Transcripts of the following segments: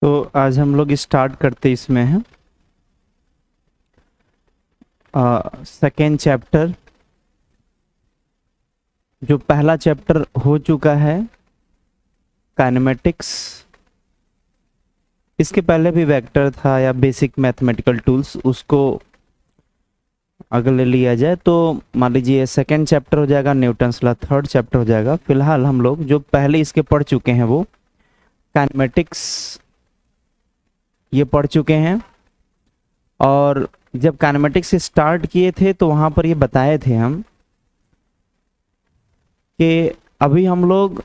तो आज हम लोग स्टार्ट करते इसमें हैं सेकेंड चैप्टर। जो पहला चैप्टर हो चुका है काइनेमेटिक्स, इसके पहले भी वेक्टर था या बेसिक मैथमेटिकल टूल्स, उसको अगर ले लिया जाए तो मान लीजिए सेकेंड चैप्टर हो जाएगा न्यूटन्स लॉ, थर्ड चैप्टर हो जाएगा। फिलहाल हम लोग जो पहले इसके पढ़ चुके हैं वो काइनेमेटिक्स ये पढ़ चुके हैं। और जब काइनेमेटिक्स स्टार्ट किए थे तो वहाँ पर ये बताए थे हम कि अभी हम लोग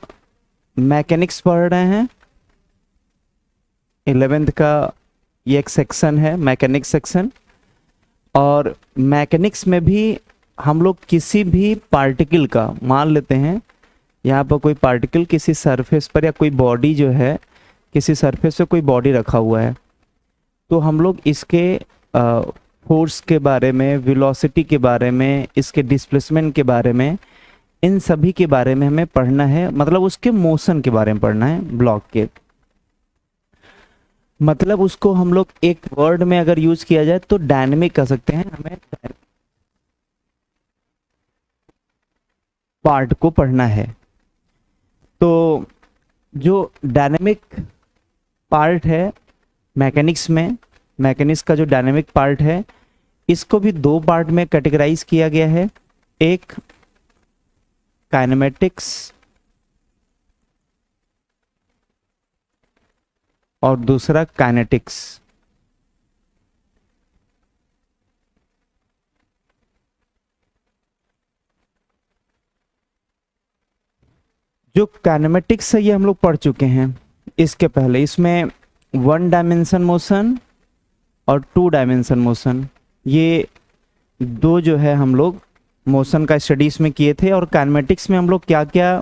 मैकेनिक्स पढ़ रहे हैं। 11th का ये एक सेक्शन है मैकेनिक्स सेक्शन, और मैकेनिक्स में भी हम लोग किसी भी पार्टिकल का, मान लेते हैं यहाँ पर कोई पार्टिकल किसी सरफेस पर या कोई बॉडी जो है किसी सरफेस पे कोई बॉडी रखा हुआ है, तो हम लोग इसके फोर्स के बारे में, वेलोसिटी के बारे में, इसके डिस्प्लेसमेंट के बारे में, इन सभी के बारे में हमें पढ़ना है। मतलब उसके मोशन के बारे में पढ़ना है, ब्लॉक के। मतलब उसको हम लोग एक वर्ड में अगर यूज किया जाए तो डायनेमिक कह सकते हैं। हमें पार्ट को पढ़ना है। तो जो डायनेमिक पार्ट है मैकेनिक्स में, मैकेनिक्स का जो डायनेमिक पार्ट है, इसको भी दो पार्ट में कैटेगराइज किया गया है। एक काइनेमेटिक्स और दूसरा काइनेटिक्स। जो काइनेमेटिक्स है ये हम लोग पढ़ चुके हैं इसके पहले। इसमें 1 डायमेंशन मोशन और 2 डायमेंशन मोशन, ये दो जो है हम लोग मोशन का स्टडीज में किए थे। और काइनेमेटिक्स में हम लोग क्या क्या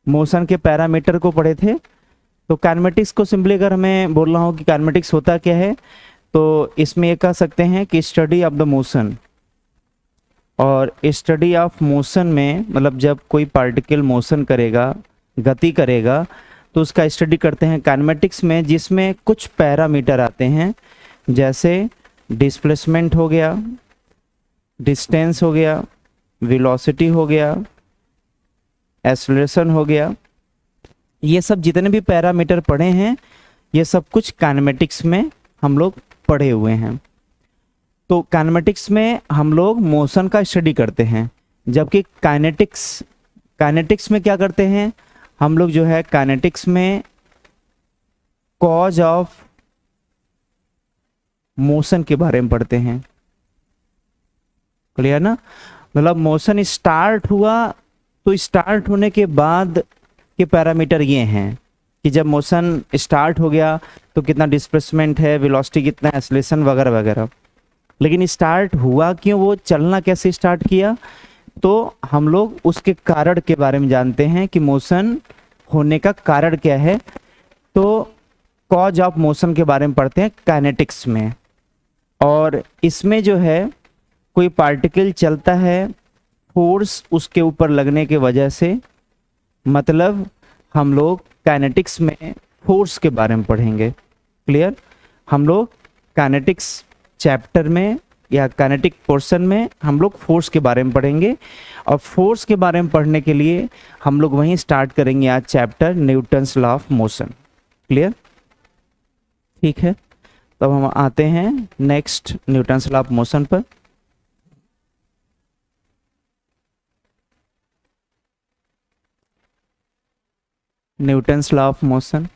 मोशन के पैरामीटर को पढ़े थे। तो काइनेमेटिक्स को सिंपली अगर हमें बोल रहा हूँ कि काइनेमेटिक्स होता क्या है, तो इसमें ये कह सकते हैं कि स्टडी ऑफ द मोशन। और स्टडी ऑफ मोशन में मतलब जब कोई पार्टिकल मोशन करेगा, गति करेगा, तो उसका स्टडी करते हैं काइनेमेटिक्स में, जिसमें कुछ पैरामीटर आते हैं, जैसे डिस्प्लेसमेंट हो गया, डिस्टेंस हो गया, वेलोसिटी हो गया, एक्सेलरेशन हो गया। ये सब जितने भी पैरामीटर पढ़े हैं ये सब कुछ काइनेमेटिक्स में हम लोग पढ़े हुए हैं। तो काइनेमेटिक्स में हम लोग मोशन का स्टडी करते हैं, जबकि काइनेटिक्स में क्या करते हैं हम लोग, जो है काइनेटिक्स में कॉज ऑफ मोशन के बारे में पढ़ते हैं। क्लियर ना? मतलब मोशन स्टार्ट हुआ तो स्टार्ट होने के बाद के पैरामीटर ये हैं कि जब मोशन स्टार्ट हो गया तो कितना डिस्प्लेसमेंट है, वेलोसिटी कितना, एक्सेलरेशन वगैरह वगैरह। लेकिन स्टार्ट हुआ क्यों, वो चलना कैसे स्टार्ट किया, तो हम लोग उसके कारण के बारे में जानते हैं कि मोशन होने का कारण क्या है। तो कॉज ऑफ मोशन के बारे में पढ़ते हैं काइनेटिक्स में। और इसमें जो है कोई पार्टिकल चलता है, फोर्स उसके ऊपर लगने के वजह से, मतलब हम लोग काइनेटिक्स में फोर्स के बारे में पढ़ेंगे। क्लियर? हम लोग काइनेटिक्स चैप्टर में या काइनेटिक पोर्शन में हम लोग फोर्स के बारे में पढ़ेंगे। और फोर्स के बारे में पढ़ने के लिए हम लोग वहीं स्टार्ट करेंगे आज chapter Newton's law of motion. Clear? ठीक है, तब हम आते हैं next Newton's law of motion पर। Newton's law of motion.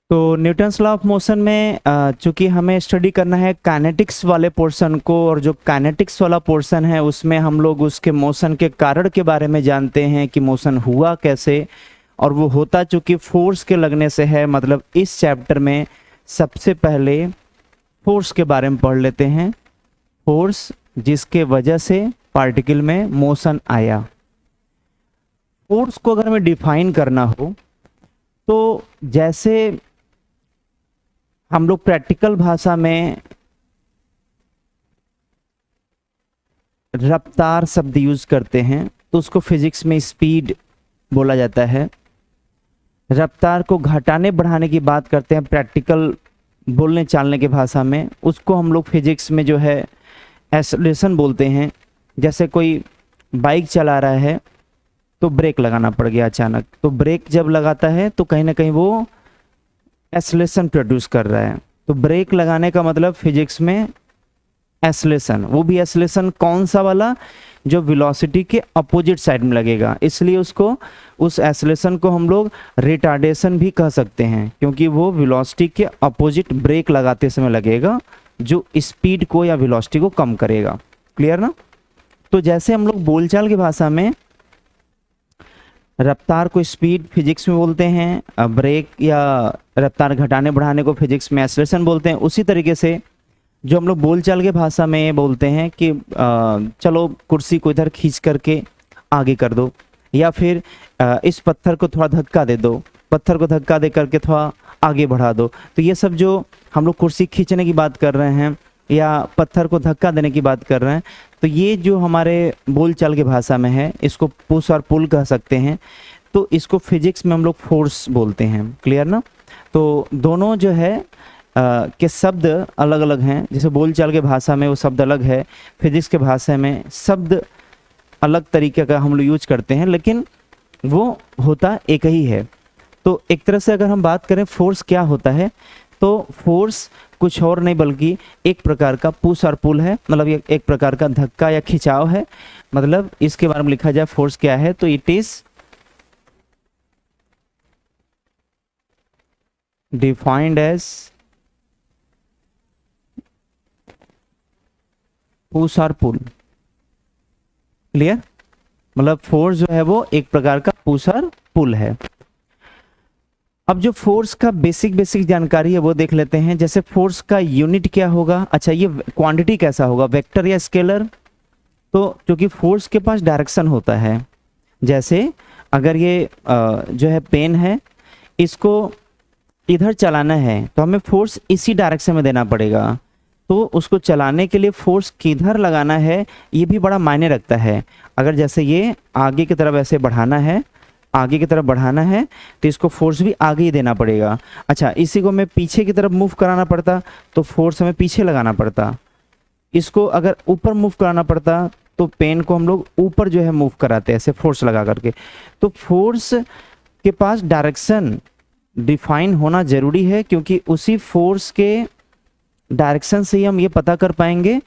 तो न्यूटन्स लॉ ऑफ मोशन में चूंकि हमें स्टडी करना है काइनेटिक्स वाले पोर्शन को, और जो काइनेटिक्स वाला पोर्शन है उसमें हम लोग उसके मोशन के कारण के बारे में जानते हैं कि मोशन हुआ कैसे। और वो होता चूंकि फोर्स के लगने से है, मतलब इस चैप्टर में सबसे पहले फोर्स के बारे में पढ़ लेते हैं। फोर्स जिसके वजह से पार्टिकल में मोशन आया। फोर्स को अगर हमें डिफाइन करना हो तो जैसे हम लोग प्रैक्टिकल भाषा में रफ्तार शब्द यूज करते हैं तो उसको फिजिक्स में स्पीड बोला जाता है। रफ्तार को घटाने बढ़ाने की बात करते हैं प्रैक्टिकल बोलने चालने की भाषा में, उसको हम लोग फिजिक्स में जो है एक्सेलरेशन बोलते हैं। जैसे कोई बाइक चला रहा है तो ब्रेक लगाना पड़ गया अचानक, तो ब्रेक जब लगाता है तो कहीं ना कहीं वो एक्सेलरेशन प्रोड्यूस कर रहा है। तो ब्रेक लगाने का मतलब फिजिक्स में एक्सेलरेशन, वो भी एक्सेलरेशन कौन सा वाला, जो वेलोसिटी के अपोजिट साइड में लगेगा, इसलिए उसको उस एक्सेलरेशन को हम लोग रिटार्डेशन भी कह सकते हैं, क्योंकि वो वेलोसिटी के अपोजिट ब्रेक लगाते समय लगेगा जो स्पीड को या वेलोसिटी को कम करेगा। क्लियर ना? तो जैसे हम लोग बोलचाल की भाषा में रफ्तार को स्पीड फिजिक्स में बोलते हैं, ब्रेक या रफ्तार घटाने बढ़ाने को फिजिक्स में एक्सेलरेशन बोलते हैं, उसी तरीके से जो हम लोग बोलचाल के भाषा में बोलते हैं कि चलो कुर्सी को इधर खींच करके आगे कर दो, या फिर इस पत्थर को थोड़ा धक्का दे दो, पत्थर को धक्का दे करके थोड़ा आगे बढ़ा दो। तो ये सब जो हम लोग कुर्सी खींचने की बात कर रहे हैं या पत्थर को धक्का देने की बात कर रहे हैं, तो ये जो हमारे बोलचाल की भाषा में है इसको पुश और पुल कह सकते हैं। तो इसको फिजिक्स में हम लोग फोर्स बोलते हैं। क्लियर ना? तो दोनों जो है के शब्द अलग अलग हैं। जैसे बोलचाल के भाषा में वो शब्द अलग है, फिजिक्स के भाषा में शब्द अलग तरीके का हम लोग यूज करते हैं, लेकिन वो होता एक ही है। तो एक तरह से अगर हम बात करें फोर्स क्या होता है, तो फोर्स कुछ और नहीं बल्कि एक प्रकार का पुश और पुल है, मतलब ये एक प्रकार का धक्का या खिंचाव है। मतलब इसके बारे में लिखा जाए फोर्स क्या है, तो it is defined as push और पुल। क्लियर? मतलब फोर्स जो है वो एक प्रकार का पुश और पुल है। अब जो फोर्स का बेसिक जानकारी है वो देख लेते हैं। जैसे फोर्स का यूनिट क्या होगा, अच्छा ये क्वांटिटी कैसा होगा, वेक्टर या स्केलर। तो क्योंकि फोर्स के पास डायरेक्शन होता है, जैसे अगर ये जो है पेन है, इसको इधर चलाना है तो हमें फोर्स इसी डायरेक्शन में देना पड़ेगा। तो उसको चलाने के लिए फोर्स किधर लगाना है ये भी बड़ा मायने रखता है। अगर जैसे ये आगे की तरफ ऐसे बढ़ाना है, आगे की तरफ बढ़ाना है, तो इसको फोर्स भी आगे ही देना पड़ेगा। अच्छा, इसी को मैं पीछे की तरफ मूव कराना पड़ता तो फोर्स हमें पीछे लगाना पड़ता। इसको अगर ऊपर मूव कराना पड़ता तो पेन को हम लोग ऊपर जो है मूव कराते हैं ऐसे फोर्स लगा करके। तो फोर्स के पास डायरेक्शन डिफाइन होना जरूरी है, क्योंकि उसी फोर्स के डायरेक्शन से ही हम ये पता कर पाएंगे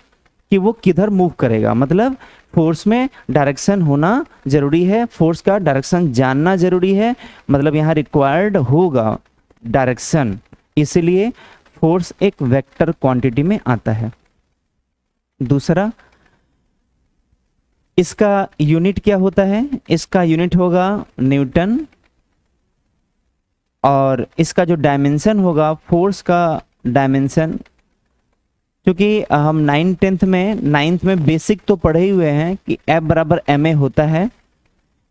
कि वो किधर मूव करेगा। मतलब फोर्स में डायरेक्शन होना जरूरी है, फोर्स का डायरेक्शन जानना जरूरी है, मतलब यहाँ रिक्वायर्ड होगा डायरेक्शन, इसीलिए फोर्स एक वेक्टर क्वांटिटी में आता है। दूसरा, इसका यूनिट क्या होता है, इसका यूनिट होगा न्यूटन, और इसका जो डायमेंशन होगा फोर्स का डायमेंशन, क्योंकि हम 9th में बेसिक तो पढ़े ही हुए हैं कि F बराबर ma होता है,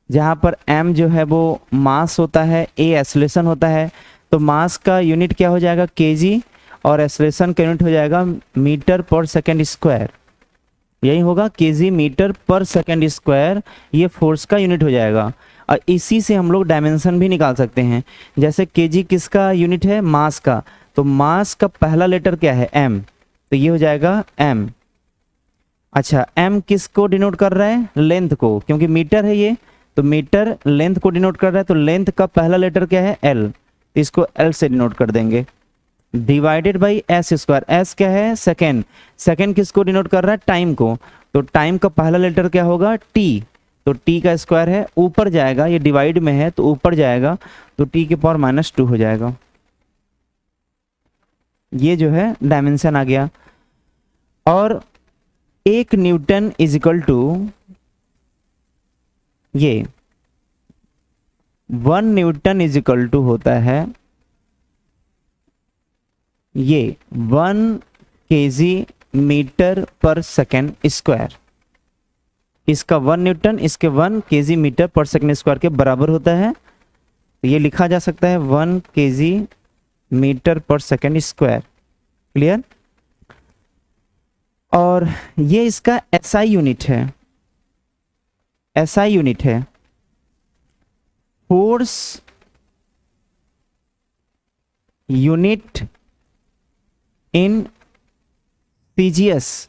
जहाँ पर m जो है वो मास होता है, a एक्सेलरेशन होता है। तो मास का यूनिट क्या हो जाएगा kg, और एक्सेलरेशन का यूनिट हो जाएगा मीटर पर सेकेंड स्क्वायर। यही होगा kg मीटर पर सेकेंड स्क्वायर, ये फोर्स का यूनिट हो जाएगा। और इसी से हम लोग डायमेंशन भी निकाल सकते हैं। जैसे kg किसका यूनिट है, मास का, तो मास का पहला लेटर क्या है, m, तो ये हो जाएगा m। अच्छा, m किसको डिनोट कर रहा है, लेंथ को, क्योंकि मीटर है ये, तो मीटर लेंथ को डिनोट कर रहा है, तो लेंथ का पहला लेटर क्या है, l, तो इसको l से डिनोट कर देंगे। Divided by s square, s क्या है, सेकेंड, सेकेंड किसको डिनोट कर रहा है, टाइम को, तो टाइम का पहला लेटर क्या होगा, t, तो t का स्क्वायर है, ऊपर जाएगा, ये डिवाइड में है तो ऊपर जाएगा, तो t की पावर -2 हो जाएगा। ये जो है डायमेंशन आ गया। और 1 न्यूटन इज इक्वल टू, ये 1 न्यूटन इज इक्वल टू होता है ये 1 kg मीटर पर सेकेंड स्क्वायर। इसका 1 न्यूटन इसके 1 kg मीटर पर सेकेंड स्क्वायर के बराबर होता है। तो ये लिखा जा सकता है 1 kg मीटर पर सेकेंड स्क्वायर। क्लियर? और ये इसका एसआई यूनिट है, एसआई यूनिट है, फोर्स यूनिट इन सीजीएस।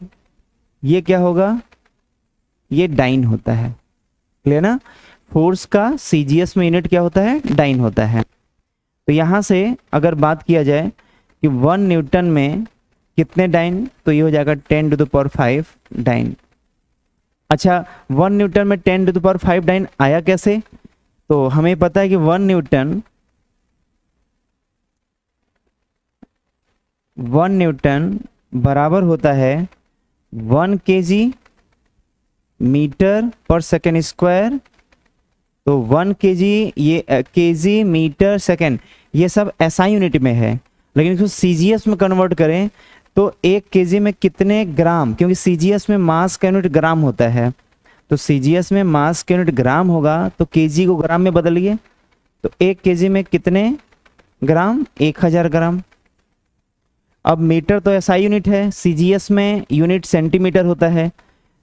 ये क्या होगा, ये डाइन होता है, क्लियर ना। फोर्स का सीजीएस में यूनिट क्या होता है, डाइन होता है। तो यहां से अगर बात किया जाए कि 1 न्यूटन में कितने डाइन, तो ये हो जाएगा 10⁵ डाइन। अच्छा, 1 न्यूटन में 10⁵ डाइन आया कैसे, तो हमें पता है कि 1 न्यूटन बराबर होता है 1 kg मीटर पर सेकेंड स्क्वायर। तो 1 kg, ये kg मीटर सेकेंड, ये सब एसआई यूनिट में है, लेकिन इसको सीजीएस में कन्वर्ट करें तो 1 kg में कितने ग्राम, क्योंकि सीजीएस में मास का यूनिट ग्राम होता है, तो सीजीएस में मास का यूनिट ग्राम होगा, तो केजी को ग्राम में बदलिए, तो 1 kg में कितने ग्राम, 1000 ग्राम। अब मीटर तो एसआई यूनिट है, सीजीएस में यूनिट सेंटीमीटर होता है,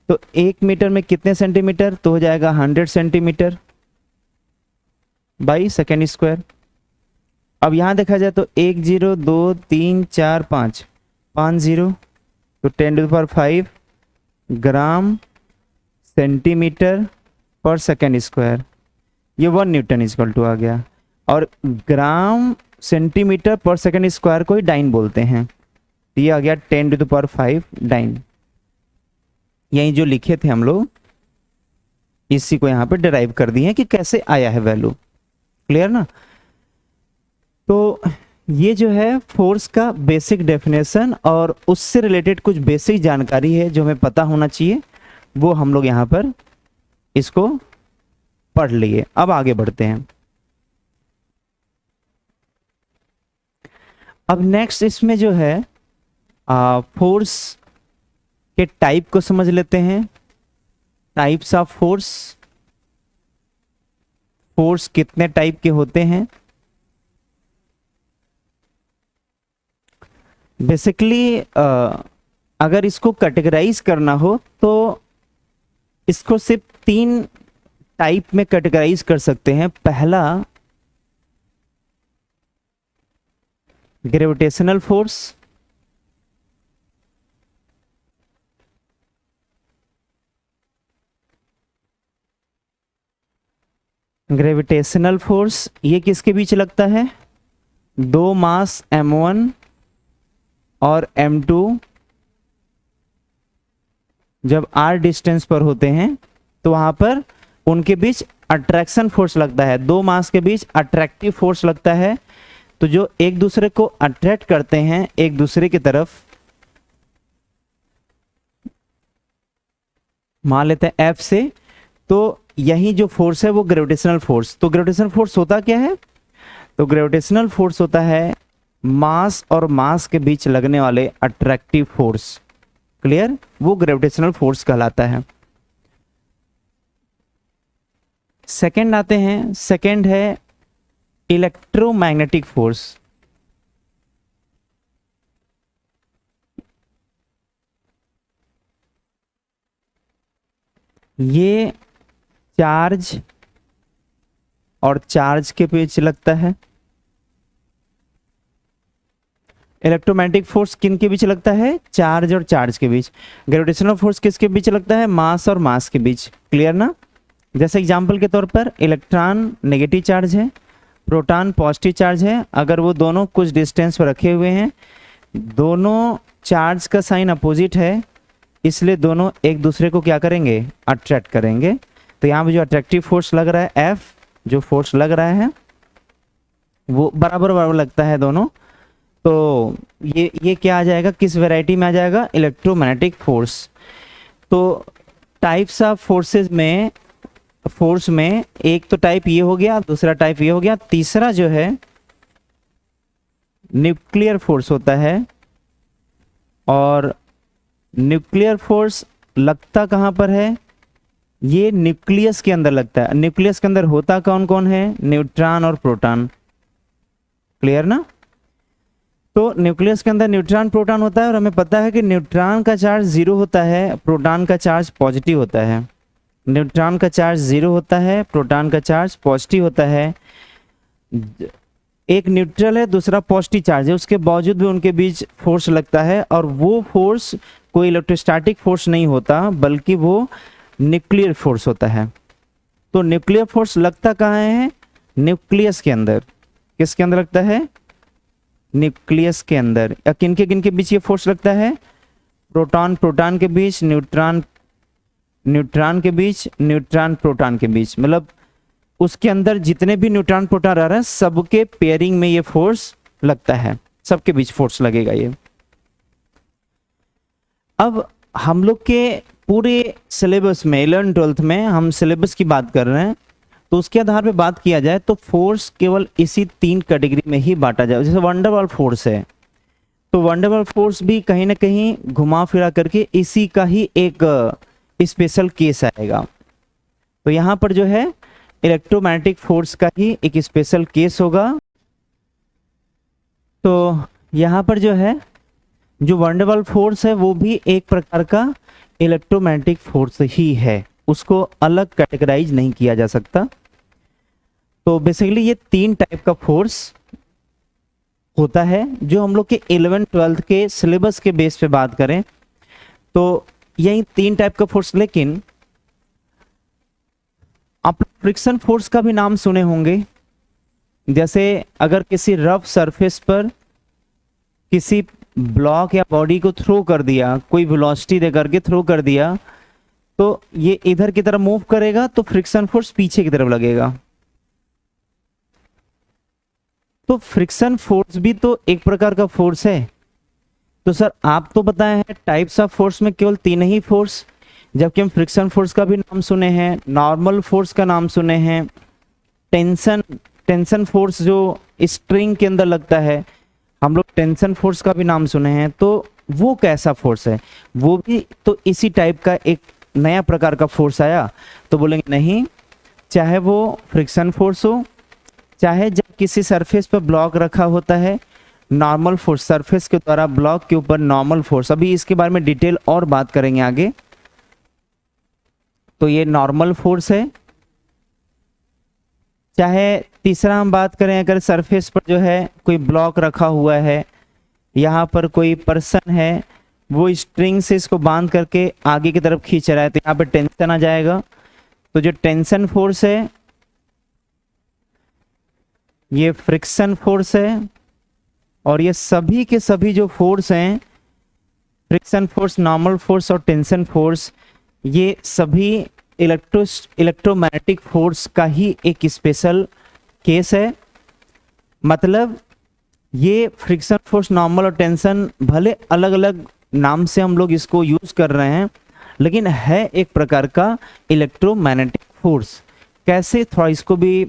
तो 1 मीटर में कितने सेंटीमीटर, तो हो जाएगा 100 सेंटीमीटर बाई सेकेंड स्क्वायर। अब यहाँ देखा जाए तो 1 0 2 3 4 5 5 0, तो 10⁵ ग्राम सेंटीमीटर पर सेकेंड स्क्वायर, ये 1 न्यूटन इक्वल टू आ गया। और ग्राम सेंटीमीटर पर सेकेंड स्क्वायर को ही डाइन बोलते हैं, तो ये आ गया 10⁵ डाइन। यही जो लिखे थे हम लोग, इसी को यहाँ पे डिराइव कर दिए कि कैसे आया है वैल्यू, क्लियर ना। तो ये जो है फोर्स का बेसिक डेफिनेशन, और उससे रिलेटेड कुछ बेसिक जानकारी है जो हमें पता होना चाहिए, वो हम लोग यहाँ पर इसको पढ़ लिए। अब आगे बढ़ते हैं। अब नेक्स्ट इसमें जो है फोर्स के टाइप को समझ लेते हैं। टाइप्स ऑफ फोर्स, फोर्स कितने टाइप के होते हैं। बेसिकली अगर इसको कैटेगराइज करना हो तो इसको सिर्फ 3 टाइप में कैटेगराइज कर सकते हैं। पहला ग्रेविटेशनल फोर्स, ग्रेविटेशनल फोर्स ये किसके बीच लगता है, 2 मास m1 और m2 जब r डिस्टेंस पर होते हैं तो वहां पर उनके बीच अट्रैक्शन फोर्स लगता है, 2 मास के बीच अट्रैक्टिव फोर्स लगता है। तो जो एक दूसरे को अट्रैक्ट करते हैं एक दूसरे की तरफ, मान लेते हैं F से, तो यही जो फोर्स है वो ग्रेविटेशनल फोर्स। तो ग्रेविटेशनल फोर्स होता क्या है, तो ग्रेविटेशनल फोर्स होता है मास और मास के बीच लगने वाले अट्रैक्टिव फोर्स, क्लियर, वो ग्रेविटेशनल फोर्स कहलाता है। सेकंड आते हैं, सेकंड है इलेक्ट्रोमैग्नेटिक फोर्स। ये चार्ज और चार्ज के बीच लगता है। इलेक्ट्रोमैग्नेटिक फोर्स किन के बीच लगता है, चार्ज और चार्ज के बीच। ग्रेविटेशनल फोर्स किसके बीच लगता है, मास और मास के बीच, क्लियर ना। जैसे एग्जांपल के तौर पर इलेक्ट्रॉन नेगेटिव चार्ज है, प्रोटॉन पॉजिटिव चार्ज है, अगर वो दोनों कुछ डिस्टेंस पर रखे हुए हैं, दोनों चार्ज का साइन अपोजिट है, इसलिए दोनों एक दूसरे को क्या करेंगे, अट्रैक्ट करेंगे। तो यहाँ पे जो अट्रैक्टिव फोर्स लग रहा है F, जो फोर्स लग रहा है वो बराबर बराबर लगता है दोनों। तो ये क्या आ जाएगा, किस वैरायटी में आ जाएगा, इलेक्ट्रोमैग्नेटिक फोर्स। तो टाइप्स ऑफ फोर्सेस में, फोर्स में एक तो टाइप ये हो गया, दूसरा टाइप ये हो गया, तीसरा जो है न्यूक्लियर फोर्स होता है। और न्यूक्लियर फोर्स लगता कहाँ पर है, ये न्यूक्लियस के अंदर लगता है। न्यूक्लियस के अंदर होता कौन कौन है, न्यूट्रॉन और प्रोटॉन, क्लियर ना। तो न्यूक्लियस के अंदर न्यूट्रॉन प्रोटॉन होता है और हमें पता है कि न्यूट्रॉन का चार्ज 0 होता है, प्रोटॉन का चार्ज पॉजिटिव होता है। न्यूट्रॉन का चार्ज 0 होता है, प्रोटॉन का चार्ज पॉजिटिव होता है। एक न्यूट्रल है, दूसरा पॉजिटिव चार्ज है, उसके बावजूद भी उनके बीच फोर्स लगता है और वो फोर्स कोई इलेक्ट्रोस्टैटिक फोर्स नहीं होता, बल्कि वो न्यूक्लियर फोर्स होता है। तो न्यूक्लियर फोर्स लगता कहाँ है? न्यूक्लियस के अंदर। किसके अंदर लगता है? न्यूक्लियस के अंदर। या किन के बीच ये फोर्स लगता है? प्रोटॉन प्रोटॉन के बीच, न्यूट्रॉन न्यूट्रॉन के बीच, न्यूट्रॉन प्रोटॉन के बीच। मतलब उसके अंदर जितने भी न्यूट्रॉन प्रोटॉन रह रहे हैं सबके पेयरिंग में ये फोर्स लगता है, सबके बीच फोर्स लगेगा ये। अब हम लोग के पूरे सिलेबस में 11 12th में हम सिलेबस की बात कर रहे हैं, तो उसके आधार पे बात किया जाए तो फोर्स केवल इसी 3 कैटेगरी में ही बांटा जाए। जैसे वंडरवॉल फोर्स है, तो वंडरवॉल फोर्स भी कहीं ना कहीं घुमा फिरा करके इसी का ही एक स्पेशल केस आएगा। तो यहाँ पर जो है इलेक्ट्रोमैग्नेटिक फोर्स का ही एक स्पेशल केस होगा। तो यहाँ पर जो है जो वंडरवॉल फोर्स है वो भी एक प्रकार का इलेक्ट्रोमैग्नेटिक फोर्स ही है, उसको अलग कैटेगराइज नहीं किया जा सकता। तो बेसिकली ये 3 टाइप का फोर्स होता है जो हम लोग के 11 12th के सिलेबस के बेस पे बात करें तो यही 3 टाइप का फोर्स। लेकिन आप फ्रिक्शन फोर्स का भी नाम सुने होंगे। जैसे अगर किसी रफ सरफेस पर किसी ब्लॉक या बॉडी को थ्रो कर दिया, कोई वेलोसिटी दे करके थ्रो कर दिया, तो ये इधर की तरफ मूव करेगा तो फ्रिक्शन फोर्स पीछे की तरफ लगेगा। तो फ्रिक्शन फोर्स भी तो एक प्रकार का फोर्स है। तो सर आप तो बताए हैं टाइप्स ऑफ फोर्स में केवल 3 ही फोर्स, जबकि हम फ्रिक्शन फोर्स का भी नाम सुने हैं, नॉर्मल फोर्स का नाम सुने हैं, टेंशन फोर्स जो स्ट्रिंग के अंदर लगता है हम लोग टेंशन फोर्स का भी नाम सुने हैं। तो वो कैसा फोर्स है? वो भी तो इसी टाइप का एक नया प्रकार का फोर्स आया। तो बोलेंगे नहीं, चाहे वो फ्रिक्शन फोर्स हो, चाहे जब किसी सरफेस पर ब्लॉक रखा होता है, नॉर्मल फोर्स सरफेस के द्वारा ब्लॉक के ऊपर नॉर्मल फोर्स, अभी इसके बारे में डिटेल और बात करेंगे आगे। तो ये नॉर्मल फोर्स है। चाहे तीसरा हम बात करें, अगर सरफेस पर जो है कोई ब्लॉक रखा हुआ है, यहाँ पर कोई पर्सन है, वो स्ट्रिंग से इसको बांध करके आगे की तरफ खींच रहा है, तो यहाँ पर टेंशन आ जाएगा। तो जो टेंशन फोर्स है ये फ्रिक्शन फोर्स है। और ये सभी के सभी जो फोर्स हैं, फ्रिक्शन फोर्स, नॉर्मल फोर्स और टेंशन फोर्स, ये सभी इलेक्ट्रोमैग्नेटिक फोर्स का ही एक स्पेशल केस है। मतलब ये फ्रिक्शन फोर्स, नॉर्मल और टेंशन भले अलग अलग नाम से हम लोग इसको यूज कर रहे हैं, लेकिन है एक प्रकार का इलेक्ट्रोमैग्नेटिक फोर्स। कैसे, थोड़ा इसको भी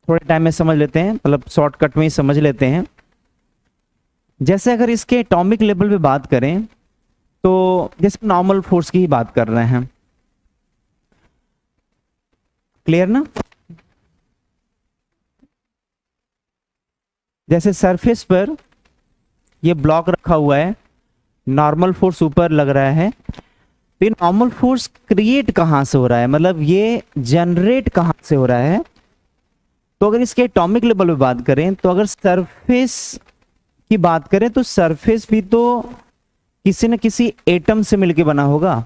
थोड़े टाइम में समझ लेते हैं, मतलब शॉर्टकट में ही समझ लेते हैं। जैसे अगर इसके एटॉमिक लेवल पे बात करें तो जैसे नॉर्मल फोर्स की ही बात कर रहे हैं, क्लियर ना? जैसे सरफेस पर ये ब्लॉक रखा हुआ है, नॉर्मल फोर्स ऊपर लग रहा है, तो ये नॉर्मल फोर्स क्रिएट कहाँ से हो रहा है, मतलब ये जनरेट कहाँ से हो रहा है? तो अगर इसके एटॉमिक लेवल पे बात करें तो अगर सरफेस की बात करें तो सरफेस भी तो किसी न किसी एटम से मिलके बना होगा,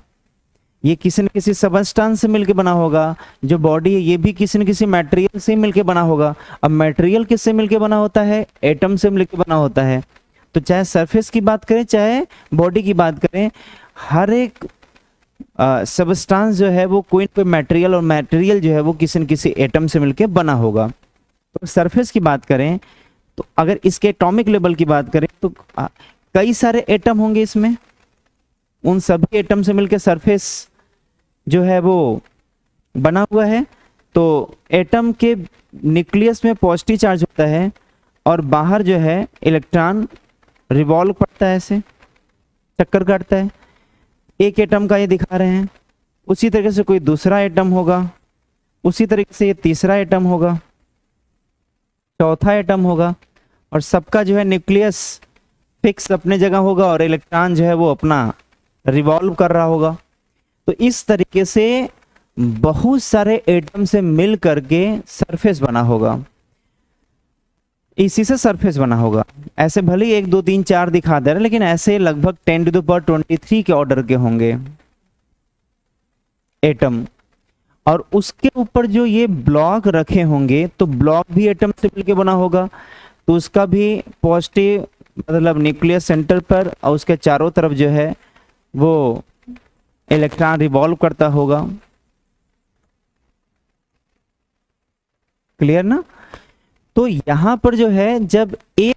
ये किसी न किसी सबस्टेंस से मिलके बना होगा। जो बॉडी है ये भी किसी न किसी मटेरियल से मिलके बना होगा। अब मटेरियल किससे मिलके बना होता है? एटम से मिलके बना होता है। तो चाहे सरफेस की बात करें चाहे बॉडी की बात करें, हर एक सबस्टेंस जो है वो कोई ना कोई मटेरियल, और मटेरियल जो है वो किसी न किसी एटम से मिलके बना होगा। तो सरफेस की बात करें तो अगर इसके एटॉमिक लेवल की बात करें तो कई सारे एटम होंगे इसमें, उन सभी एटम से मिलकर सरफेस जो है वो बना हुआ है। तो एटम के न्यूक्लियस में पॉजिटिव चार्ज होता है और बाहर जो है इलेक्ट्रॉन रिवॉल्व करता है, ऐसे चक्कर काटता है। एक एटम का ये दिखा रहे हैं, उसी तरीके से कोई दूसरा एटम होगा, उसी तरीके से ये तीसरा एटम होगा, चौथा एटम होगा, और सबका जो है न्यूक्लियस फिक्स अपने जगह होगा और इलेक्ट्रॉन जो है वो अपना रिवॉल्व कर रहा होगा। तो इस तरीके से बहुत सारे एटम से मिल करके सरफेस बना होगा, इसी से सरफेस बना होगा। ऐसे भले ही 1 2 3 4 दिखा दे रहे, लेकिन ऐसे लगभग 10⁻23 के ऑर्डर के होंगे एटम। और उसके ऊपर जो ये ब्लॉक रखे होंगे, तो ब्लॉक भी एटम से मिलके बना होगा, तो उसका भी पॉजिटिव मतलब न्यूक्लियस सेंटर पर और उसके चारों तरफ जो है वो इलेक्ट्रॉन रिवॉल्व करता होगा। क्लियर ना? तो यहां पर जो है जब एक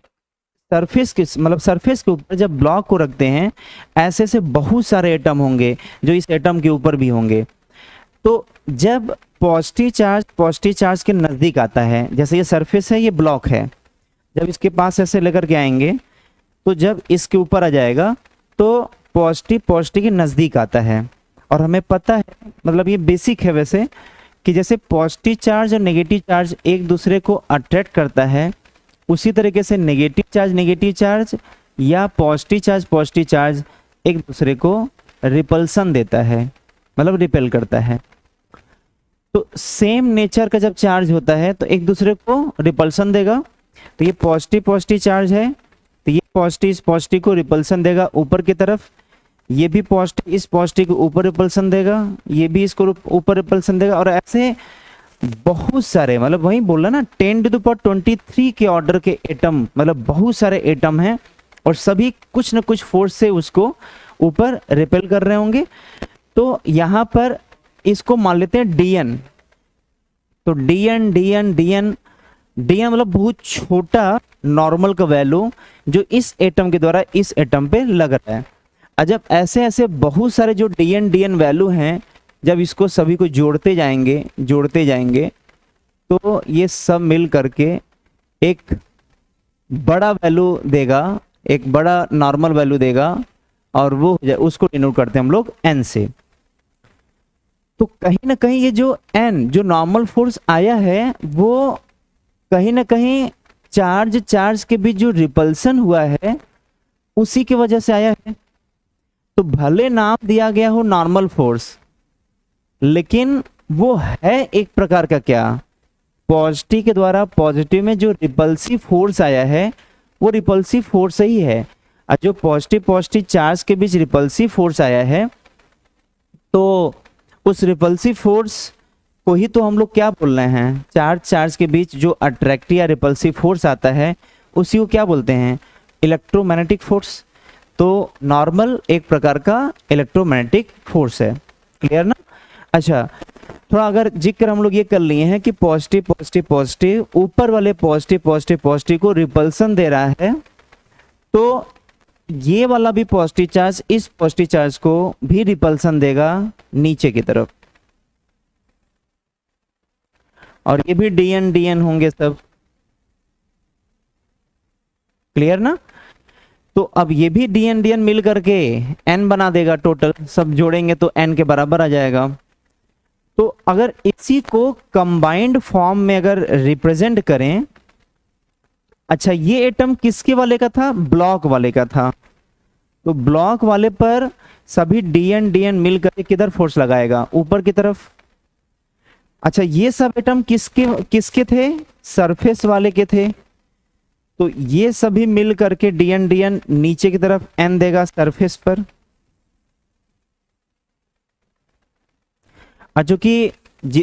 सरफेस के मतलब सरफेस के ऊपर जब ब्लॉक को रखते हैं, ऐसे ऐसे बहुत सारे एटम होंगे जो इस एटम के ऊपर भी होंगे। तो जब पॉजिटिव चार्ज के नजदीक आता है, जैसे ये सरफेस है, ये ब्लॉक है, जब इसके पास ऐसे लेकर के आएंगे, तो जब इसके ऊपर आ जाएगा तो पॉजिटिव के नजदीक आता है। और हमें पता है, मतलब ये बेसिक है वैसे, कि जैसे पॉजिटिव चार्ज और नेगेटिव चार्ज एक दूसरे को अट्रैक्ट करता है, उसी तरीके से नेगेटिव चार्ज या पॉजिटिव चार्ज एक दूसरे को रिपल्सन देता है, मतलब रिपेल करता है। तो सेम नेचर का जब चार्ज होता है तो एक दूसरे को रिपल्सन देगा। तो ये पॉजिटिव चार्ज है, तो ये पॉजिटिव इस पॉजिटिव को रिपल्सन देगा ऊपर की तरफ, ये भी पॉजिटिव इस पॉजिटिव को ऊपर रिपल्सन देगा, ये भी इसको ऊपर रिपल्सन देगा। और ऐसे बहुत सारे, मतलब वही बोला ना 10⁻23 के ऑर्डर के एटम, मतलब बहुत सारे एटम हैं और सभी कुछ न कुछ फोर्स से उसको ऊपर रिपेल कर रहे होंगे। तो यहाँ पर इसको मान लेते हैं डीएन। तो डीएन मतलब बहुत छोटा नॉर्मल का वैल्यू जो इस एटम के द्वारा इस एटम पे लग रहा है। और जब ऐसे ऐसे बहुत सारे जो डीएन वैल्यू हैं, जब इसको सभी को जोड़ते जाएंगे तो ये सब मिल करके एक बड़ा वैल्यू देगा, एक बड़ा नॉर्मल वैल्यू देगा, और वो उसको डिनोट करते हैं हम लोग एन से। तो कहीं ना कहीं ये जो एन जो नॉर्मल फोर्स आया है, वो कहीं ना कहीं चार्ज के बीच जो रिपल्सन हुआ है उसी की वजह से आया है। तो भले नाम दिया गया हो नॉर्मल फोर्स, लेकिन वो है एक प्रकार का क्या, पॉजिटिव के द्वारा पॉजिटिव में जो रिपल्सिव फोर्स आया है वो रिपल्सिव फोर्स ही है। और जो पॉजिटिव चार्ज के बीच रिपल्सिव फोर्स आया है, तो उस रिपल्सिव फोर्स को ही तो हम लोग क्या बोल रहे हैं, चार्ज के बीच जो अट्रैक्टिव या रिपल्सिव फोर्स आता है उसी को क्या बोलते हैं, इलेक्ट्रोमैग्नेटिक फोर्स। तो नॉर्मल एक प्रकार का इलेक्ट्रोमैग्नेटिक फोर्स है। क्लियर ना? अच्छा, थोड़ा अगर जिक्र हम लोग ये कर लिए हैं कि पॉजिटिव ऊपर वाले पॉजिटिव को रिपल्सन दे रहा है, तो ये वाला भी पॉजिटिव चार्ज इस पॉजिटिव चार्ज को भी रिपल्सन देगा नीचे की तरफ, और ये भी डीएन होंगे सब। क्लियर ना? तो अब ये भी डीएन मिल करके एन बना देगा, टोटल सब जोड़ेंगे तो एन के बराबर आ जाएगा। तो अगर इसी को कंबाइंड फॉर्म में अगर रिप्रेजेंट करें, अच्छा ये एटम किसके वाले का था, ब्लॉक वाले का था। तो ब्लॉक वाले पर सभी डीएन मिलकर किधर फोर्स लगाएगा, ऊपर की तरफ। अच्छा ये सब एटम किसके थे, सरफेस वाले के थे। तो ये सभी मिल करके डीएन नीचे की तरफ एन देगा सरफेस पर। जो कि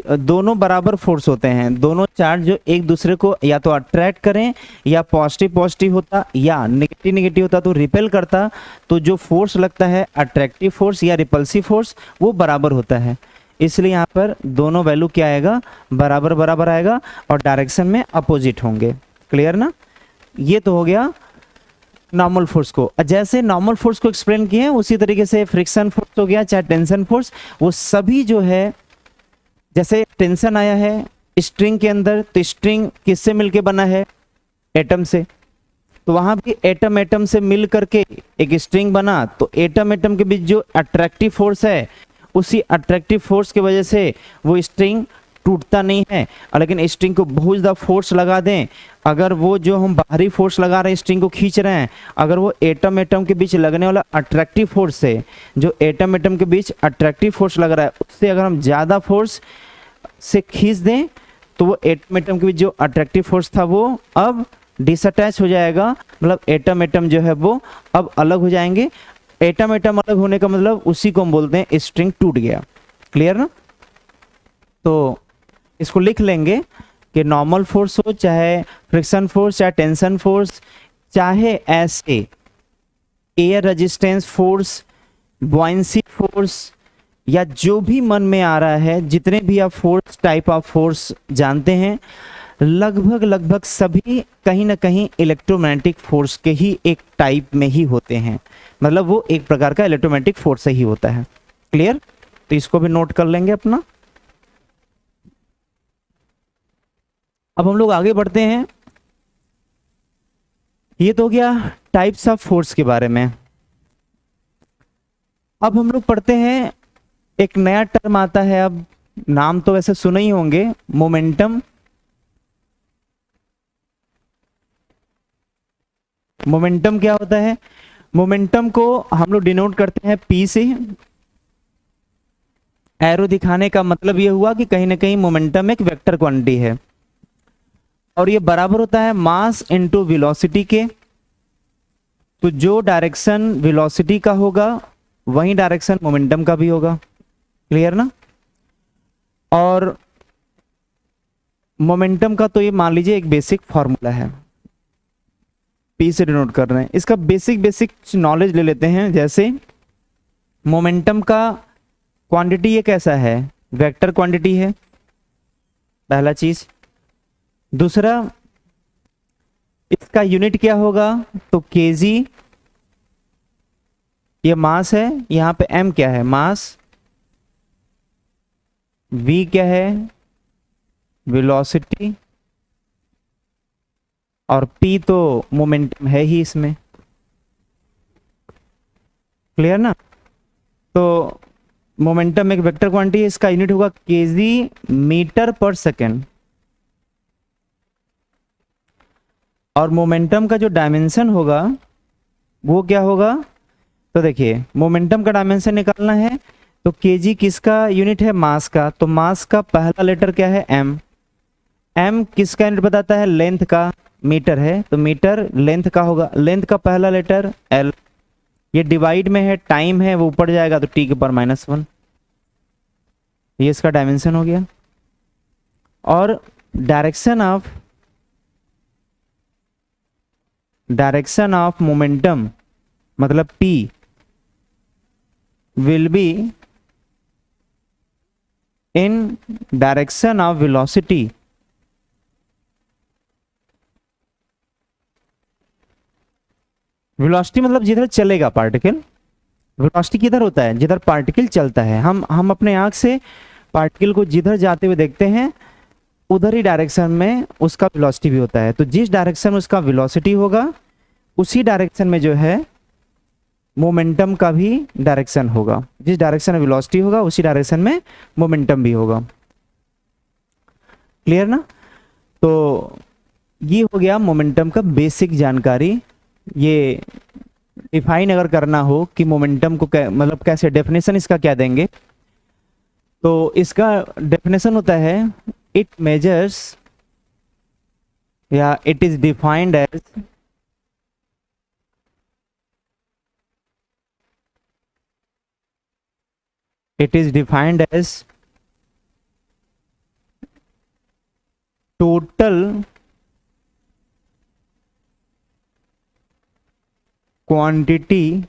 दोनों बराबर फोर्स होते हैं, दोनों चार्ज जो एक दूसरे को या तो अट्रैक्ट करें, या पॉजिटिव होता या नेगेटिव होता तो रिपेल करता, तो जो फोर्स लगता है अट्रैक्टिव फोर्स या रिपल्सिव फोर्स वो बराबर होता है। इसलिए यहाँ पर दोनों वैल्यू क्या आएगा, बराबर आएगा, और डायरेक्शन में अपोजिट होंगे। क्लियर ना? ये तो हो गया नॉर्मल फोर्स को। जैसे नॉर्मल फोर्स को एक्सप्लेन किए हैं उसी तरीके से फ्रिक्शन फोर्स हो गया, चाहे टेंशन फोर्स, वो सभी जो है, जैसे टेंशन आया है स्ट्रिंग के अंदर, तो स्ट्रिंग किससे मिलके बना है, एटम से। तो वहां भी एटम से मिल करके एक स्ट्रिंग बना, तो एटम के बीच जो अट्रैक्टिव फोर्स है, उसी अट्रैक्टिव फोर्स की वजह से वो स्ट्रिंग टूटता नहीं है, लेकिन स्ट्रिंग को बहुत ज़्यादा फोर्स लगा दें, अगर वो जो हम बाहरी फोर्स लगा रहे हैं स्ट्रिंग को खींच रहे हैं, अगर वो एटम एटम के बीच लगने वाला अट्रैक्टिव फोर्स से, जो एटम एटम के बीच अट्रैक्टिव फोर्स लग रहा है उससे अगर हम ज़्यादा फोर्स से खींच दें तो वो एटम एटम के बीच जो अट्रैक्टिव फोर्स था वो अब डिसअटैच हो जाएगा, मतलब एटम एटम जो है वो अब अलग हो जाएंगे। एटम एटम अलग होने का मतलब उसी को हम बोलते हैं स्ट्रिंग टूट गया। क्लियर ना? तो इसको लिख लेंगे कि नॉर्मल फोर्स हो, चाहे फ्रिक्शन फोर्स, चाहे टेंशन फोर्स, चाहे ऐसे air resistance force, buoyancy force, या जो भी मन में आ रहा है, जितने भी आप फोर्स टाइप ऑफ फोर्स जानते हैं, लगभग लगभग सभी कहीं ना कहीं इलेक्ट्रोमैग्नेटिक फोर्स के ही एक टाइप में ही होते हैं, मतलब वो एक प्रकार का इलेक्ट्रोमैग्नेटिक फोर्स ही होता है। क्लियर? तो इसको भी नोट कर लेंगे अपना। अब हम लोग आगे बढ़ते हैं। ये तो हो गया टाइप्स ऑफ फोर्स के बारे में। अब हम लोग पढ़ते हैं, एक नया टर्म आता है, अब नाम तो वैसे सुने ही होंगे, मोमेंटम। मोमेंटम क्या होता है? मोमेंटम को हम लोग डिनोट करते हैं पी से। एरो दिखाने का मतलब ये हुआ कि कहीं ना कहीं मोमेंटम एक वेक्टर क्वांटिटी है और ये बराबर होता है मास इनटू वेलोसिटी के। तो जो डायरेक्शन वेलोसिटी का होगा वही डायरेक्शन मोमेंटम का भी होगा। क्लियर ना? और मोमेंटम का तो ये मान लीजिए एक बेसिक फॉर्मूला है, पी से डिनोट कर रहे हैं। इसका बेसिक नॉलेज ले लेते हैं। जैसे मोमेंटम का क्वांटिटी ये कैसा है? वेक्टर क्वांटिटी है, पहला चीज। दूसरा, इसका यूनिट क्या होगा? तो केजी, ये मास है, यहां पे एम क्या है? मास। वी क्या है? वेलोसिटी। और पी तो मोमेंटम है ही इसमें। क्लियर ना? तो मोमेंटम एक वेक्टर क्वांटिटी है, इसका यूनिट होगा केजी मीटर पर सेकेंड। और मोमेंटम का जो डायमेंशन होगा वो क्या होगा? तो देखिए, मोमेंटम का डायमेंशन निकालना है तो केजी किसका यूनिट है? मास का। तो मास का पहला लेटर क्या है? एम। एम किसका यूनिट बताता है? लेंथ का। मीटर है तो मीटर लेंथ का होगा। लेंथ का पहला लेटर एल। ये डिवाइड में है, टाइम है, वो ऊपर जाएगा तो टी के ऊपर -1। ये इसका डायमेंशन हो गया। और डायरेक्शन ऑफ मोमेंटम मतलब P will be in direction of velocity। Velocity मतलब जिधर चलेगा पार्टिकल। वेलोसिटी किधर होता है? जिधर पार्टिकल चलता है। हम अपने आंख से पार्टिकल को जिधर जाते हुए देखते हैं उधर ही डायरेक्शन में उसका वेलोसिटी भी होता है। तो जिस डायरेक्शन में उसका वेलोसिटी होगा उसी डायरेक्शन में जो है मोमेंटम का भी डायरेक्शन होगा। जिस डायरेक्शन में वेलोसिटी होगा उसी डायरेक्शन में मोमेंटम भी होगा। क्लियर ना? तो ये हो गया मोमेंटम का बेसिक जानकारी। ये डिफाइन अगर करना हो कि मोमेंटम को मतलब कैसे, डेफिनेशन इसका क्या देंगे, तो इसका डेफिनेशन होता है इट मेजर्स या it is defined as total quantity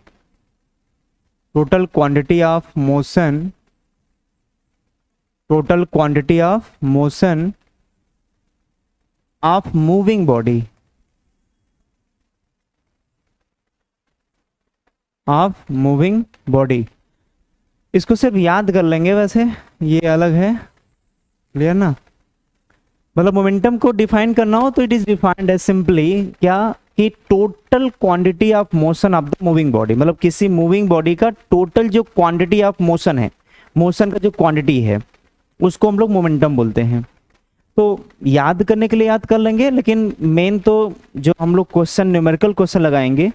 of motion of moving body, इसको सिर्फ याद कर लेंगे, वैसे ये अलग है। क्लियर ना? मतलब मोमेंटम को डिफाइन करना हो तो it is defined as simply क्या कि total quantity of motion of the moving body, मतलब किसी मूविंग बॉडी का टोटल जो क्वांटिटी ऑफ मोशन है, मोशन का जो क्वांटिटी है उसको हम लोग मोमेंटम बोलते हैं। तो याद करने के लिए याद कर लेंगे, लेकिन मेन तो जो हम लोग क्वेश्चन न्यूमेरिकल क्वेश्चन लगाएंगे,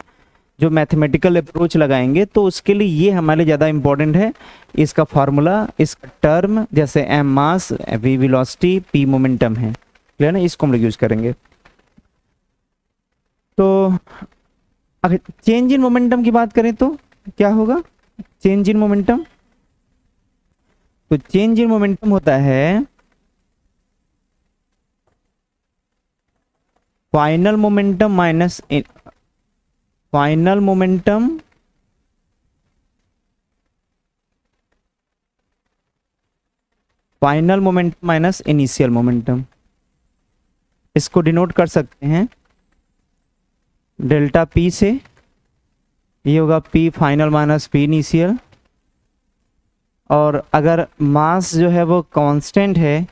जो मैथमेटिकल अप्रोच लगाएंगे, तो उसके लिए ये हमारे लिए ज़्यादा इंपॉर्टेंट है। इसका फार्मूला, इसका टर्म, जैसे M mass, V velocity, P momentum है, क्लियर ना, इसको हम लोग यूज करेंगे। तो अगर चेंज इन मोमेंटम की बात करें तो क्या होगा, चेंज इन मोमेंटम, तो चेंज इन मोमेंटम होता है final momentum minus final momentum final momentum minus initial momentum. इसको डिनोट कर सकते हैं डेल्टा पी से, ये होगा P final minus P initial. और अगर मास जो है वो कांस्टेंट है,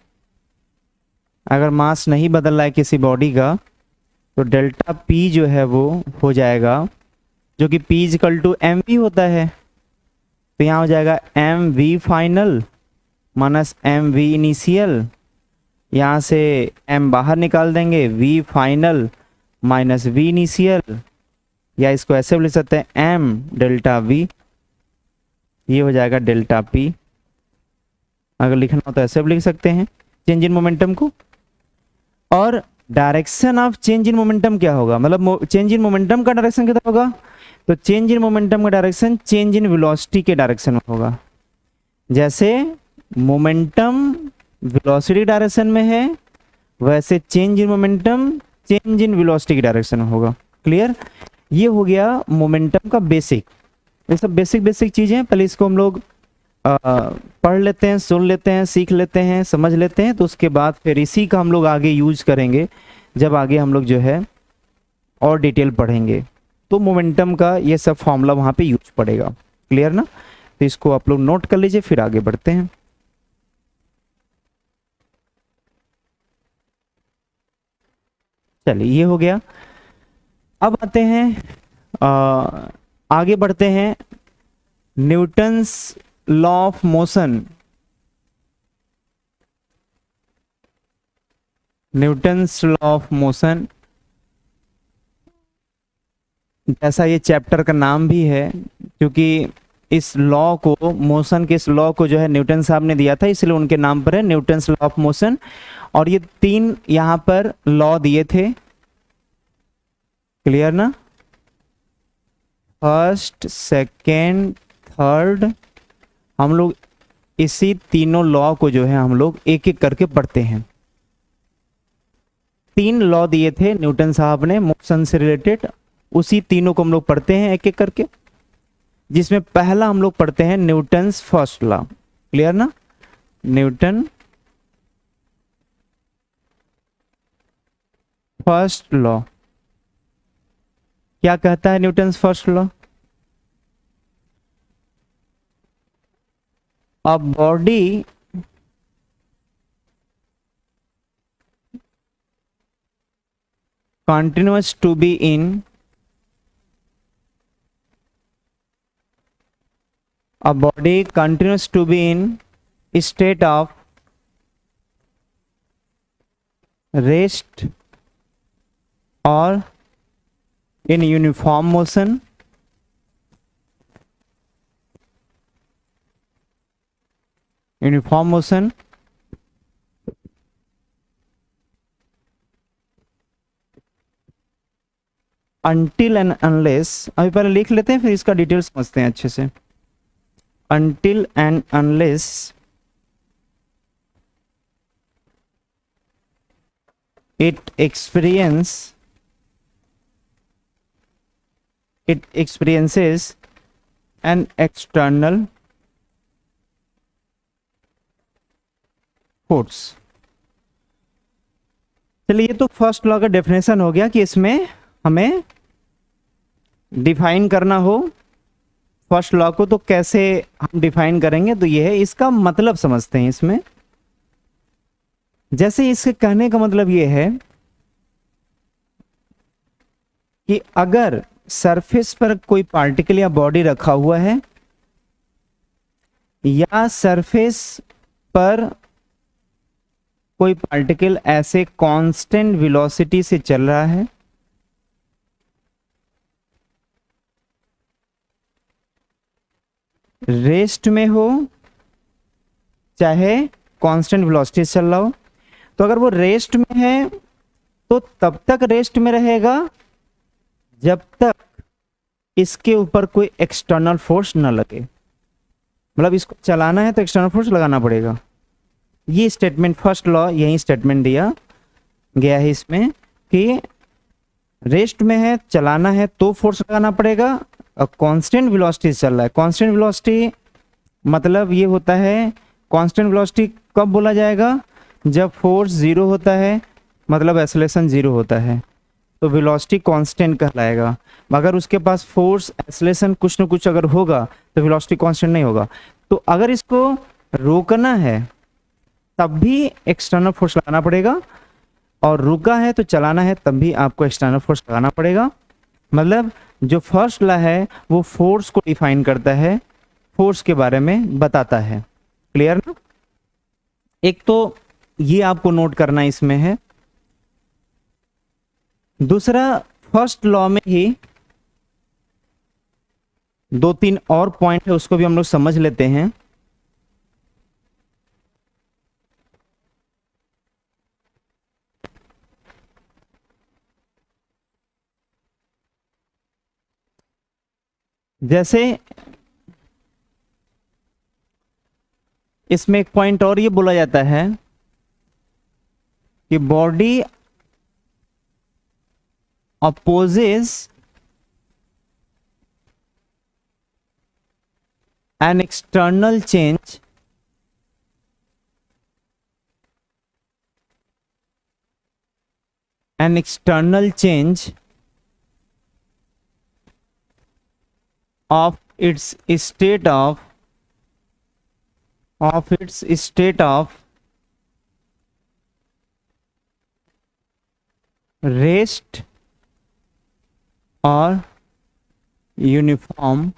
अगर मास नहीं बदल रहा है किसी बॉडी का, तो डेल्टा पी जो है वो हो जाएगा, जो कि P equal to M V होता है, तो यहाँ हो जाएगा M V final minus M V initial. यहाँ से एम बाहर निकाल देंगे, V final minus V initial, या इसको ऐसे भी लिख सकते हैं एम डेल्टा वी, ये हो जाएगा डेल्टा पी। अगर लिखना हो तो ऐसे भी लिख सकते हैं चेंज इन मोमेंटम को। और direction of change in momentum क्या होगा, मतलब चेंज इन मोमेंटम का डायरेक्शन कितना होगा, तो चेंज इन मोमेंटम का डायरेक्शन चेंज इन वेलोसिटी के डायरेक्शन में होगा। जैसे मोमेंटम वेलोसिटी डायरेक्शन में है, वैसे change in momentum change in velocity की डायरेक्शन में होगा, क्लियर। ये हो गया मोमेंटम का बेसिक। ये सब बेसिक बेसिक चीजें, पहले इसको हम लोग पढ़ लेते हैं, सुन लेते हैं, सीख लेते हैं, समझ लेते हैं, तो उसके बाद फिर इसी का हम लोग आगे यूज करेंगे जब आगे हम लोग जो है और डिटेल पढ़ेंगे, तो मोमेंटम का ये सब फॉर्मूला वहाँ पे यूज पड़ेगा, क्लियर ना। तो इसको आप लोग नोट कर लीजिए, फिर आगे बढ़ते हैं। चलिए ये हो गया। अब आते हैं आगे बढ़ते हैं, Newton's law of motion. Newton's law of motion, जैसा ये चैप्टर का नाम भी है, क्योंकि इस लॉ को, मोशन के इस लॉ को जो है न्यूटन साहब ने दिया था, इसलिए उनके नाम पर है न्यूटन्स लॉ ऑफ मोशन। और ये 3 यहाँ पर लॉ दिए थे, क्लियर ना, फर्स्ट, सेकेंड, थर्ड। हम लोग इसी तीनों लॉ को जो है हम लोग एक एक करके पढ़ते हैं। 3 लॉ दिए थे न्यूटन साहब ने मोशन से रिलेटेड, उसी तीनों को हम लोग पढ़ते हैं एक एक करके, जिसमें पहला हम लोग पढ़ते हैं न्यूटन्स फर्स्ट लॉ, क्लियर ना, न्यूटन फर्स्ट लॉ। क्या कहता है Newton's first law, a body continues to be in a body continues to be in state of rest or in uniform motion until and unless, अभी पहले लिख लेते हैं फिर इसका डिटेल समझते हैं अच्छे से। until and unless it experiences an external force. चलिए, ये तो फर्स्ट लॉ का डेफिनेशन हो गया कि इसमें हमें डिफाइन करना हो फर्स्ट लॉ को, तो कैसे हम डिफाइन करेंगे, तो ये है, इसका मतलब समझते हैं इसमें। जैसे इसके कहने का मतलब ये है कि अगर सरफेस पर कोई पार्टिकल या बॉडी रखा हुआ है, या सरफेस पर कोई पार्टिकल ऐसे कांस्टेंट वेलोसिटी से चल रहा है, रेस्ट में हो चाहे कांस्टेंट वेलोसिटी से चल रहा हो, तो अगर वो रेस्ट में है तो तब तक रेस्ट में रहेगा जब तक इसके ऊपर कोई एक्सटर्नल फोर्स ना लगे। मतलब इसको चलाना है तो एक्सटर्नल फोर्स लगाना पड़ेगा। ये स्टेटमेंट, फर्स्ट लॉ यही स्टेटमेंट दिया गया है इसमें कि रेस्ट में है, चलाना है तो फोर्स लगाना पड़ेगा, और कांस्टेंट वेलोसिटी से चल रहा है। कांस्टेंट वेलोसिटी मतलब ये होता है, कांस्टेंट वेलोसिटी कब बोला जाएगा, जब फोर्स जीरो होता है, मतलब एक्सेलरेशन जीरो होता है, तो वेलोसिटी कांस्टेंट कहलाएगा। अगर उसके पास फोर्स एक्सेलरेशन कुछ न कुछ अगर होगा तो वेलोसिटी कांस्टेंट नहीं होगा। तो अगर इसको रोकना है तब भी एक्सटर्नल फोर्स लगाना पड़ेगा, और रुका है तो चलाना है तब भी आपको एक्सटर्नल फोर्स लगाना पड़ेगा। मतलब जो फर्स्ट लॉ है वो फोर्स को डिफाइन करता है, फोर्स के बारे में बताता है। क्लियर ना? एक तो ये आपको नोट करना इसमें है। दूसरा, फर्स्ट लॉ में ही दो तीन और पॉइंट है, उसको भी हम लोग समझ लेते हैं। जैसे इसमें एक पॉइंट और ये बोला जाता है कि body opposes an external change of its state of rest और यूनिफॉर्म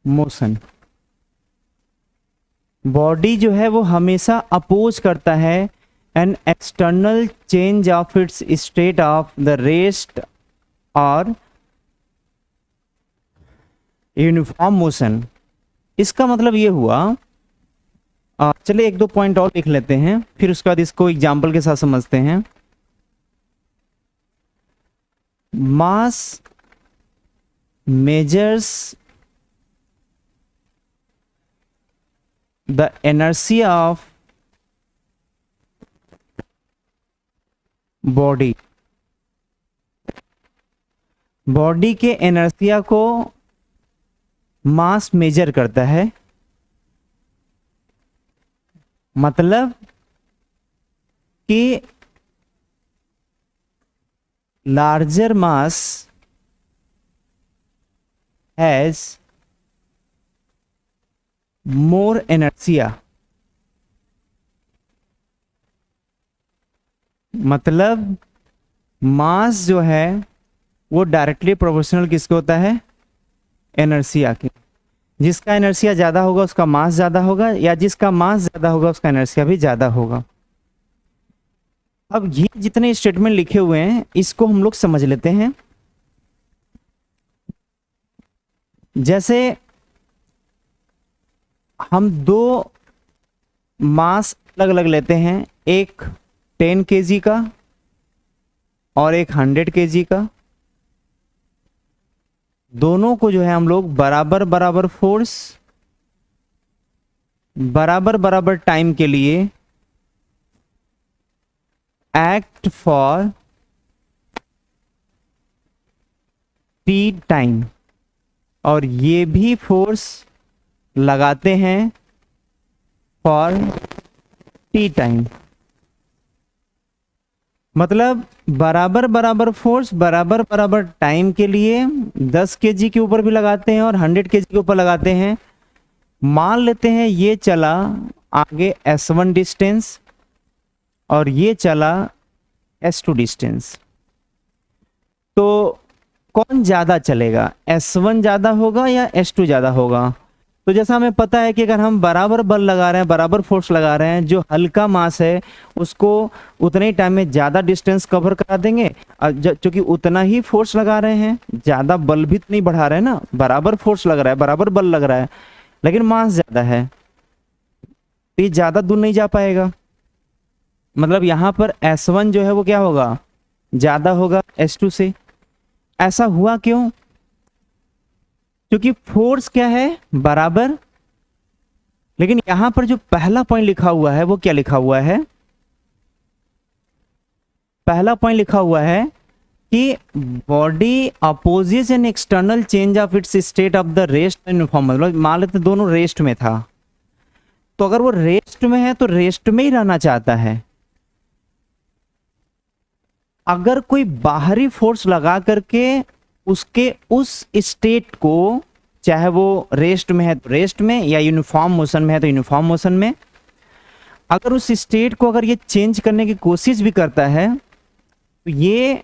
मोशन। बॉडी जो है वो हमेशा अपोज करता है an external change of its state of the rest और यूनिफॉर्म मोशन। इसका मतलब ये हुआ, चलिए एक दो पॉइंट और लिख लेते हैं, फिर उसके बाद इसको एग्जाम्पल के साथ समझते हैं। मास measures the inertia of body। Body के इनर्शिया को मास मेजर करता है। मतलब कि larger mass has more inertia। मतलब मास जो है वो डायरेक्टली प्रोपोर्शनल किसके होता है, इनर्शिया के। जिसका इनर्शिया ज्यादा होगा उसका मास ज्यादा होगा, या जिसका मास ज्यादा होगा उसका इनर्शिया भी ज्यादा होगा। अब ये जितने स्टेटमेंट लिखे हुए हैं इसको हम लोग समझ लेते हैं। जैसे हम दो मास अलग अलग लेते हैं, एक 10 kg का और एक 100 kg का। दोनों को जो है हम लोग बराबर बराबर फोर्स, बराबर बराबर टाइम के लिए एक्ट फॉर टी टाइम, और ये भी फोर्स लगाते हैं फॉर टी टाइम। मतलब बराबर बराबर फोर्स बराबर बराबर टाइम के लिए 10 kg के ऊपर भी लगाते हैं और 100 kg के ऊपर लगाते हैं। मान लेते हैं ये चला आगे S1 डिस्टेंस और ये चला S2 डिस्टेंस, तो कौन ज्यादा चलेगा, S1 ज्यादा होगा या S2 ज्यादा होगा? तो जैसा हमें पता है कि अगर हम बराबर बल लगा रहे हैं, बराबर फोर्स लगा रहे हैं, जो हल्का मास है उसको उतने ही टाइम में ज़्यादा डिस्टेंस कवर करा देंगे। क्योंकि उतना ही फोर्स लगा रहे हैं, ज़्यादा बल भी नहीं बढ़ा रहे हैं ना, बराबर फोर्स लग रहा है, बराबर बल लग रहा है, लेकिन मास ज़्यादा है, तो ये ज़्यादा दूर नहीं जा पाएगा। मतलब यहाँ पर S1 जो है वो क्या होगा, ज़्यादा होगा S2 से। ऐसा हुआ क्यों? क्योंकि फोर्स क्या है, बराबर। लेकिन यहां पर जो पहला पॉइंट लिखा हुआ है वो क्या लिखा हुआ है, पहला पॉइंट लिखा हुआ है कि body opposes an external change of its state of the rest uniform. मतलब मान लेते दोनों रेस्ट में था, तो अगर वो रेस्ट में है तो रेस्ट में ही रहना चाहता है। अगर कोई बाहरी फोर्स लगा करके उसके उस स्टेट को, चाहे वो रेस्ट में है तो रेस्ट में, या यूनिफॉर्म मोशन में है तो यूनिफॉर्म मोशन में, अगर उस स्टेट को अगर ये चेंज करने की कोशिश भी करता है तो ये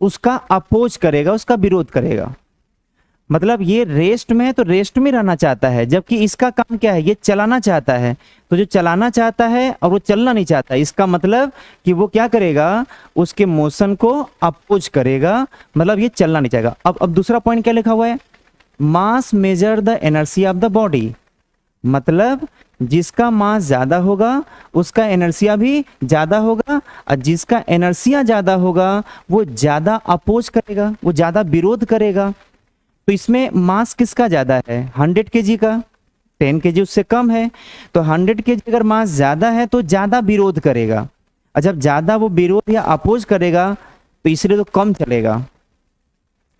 उसका अपोज करेगा, उसका विरोध करेगा। मतलब ये रेस्ट में है तो रेस्ट में रहना चाहता है, जबकि इसका काम क्या है, ये चलाना चाहता है। तो जो चलाना चाहता है और वो चलना नहीं चाहता, इसका मतलब कि वो क्या करेगा, उसके मोशन को अपोज करेगा, मतलब ये चलना नहीं चाहेगा। अब दूसरा पॉइंट क्या लिखा हुआ है, mass measure the energy of the body. मतलब जिसका मास ज्यादा होगा उसका एनर्सिया भी ज्यादा होगा, और जिसका एनर्सिया ज्यादा होगा वो ज्यादा अपोज करेगा, वो ज्यादा विरोध करेगा। तो इसमें मास किसका ज्यादा है, 100 kg का, 10 kg उससे कम है। तो 100 kg अगर मास ज्यादा है तो ज्यादा विरोध करेगा, और जब ज्यादा वो विरोध या अपोज करेगा तो इसलिए तो कम चलेगा।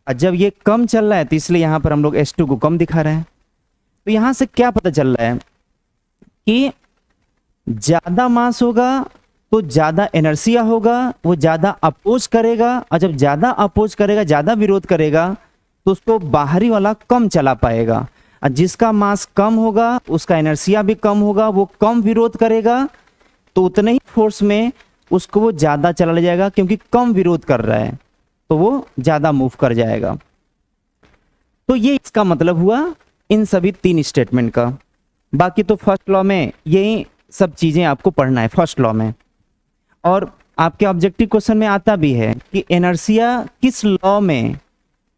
और जब ये कम चल रहा है तो इसलिए यहां पर हम लोग S2 को कम दिखा रहे हैं। तो यहां से क्या पता चल रहा है कि ज्यादा मास होगा तो ज्यादा एनर्सिया होगा, वो ज्यादा अपोज करेगा, और जब ज्यादा अपोज करेगा, ज्यादा विरोध करेगा, तो उसको बाहरी वाला कम चला पाएगा। और जिसका मास कम होगा उसका एनर्सिया भी कम होगा, वो कम विरोध करेगा, तो उतने ही फोर्स में उसको वो ज्यादा चला ले जाएगा, क्योंकि कम विरोध कर रहा है तो वो ज्यादा मूव कर जाएगा। तो ये इसका मतलब हुआ इन सभी 3 स्टेटमेंट का। बाकी तो फर्स्ट लॉ में यही सब चीजें आपको पढ़ना है, फर्स्ट लॉ में। और आपके ऑब्जेक्टिव क्वेश्चन में आता भी है कि एनर्सिया किस लॉ में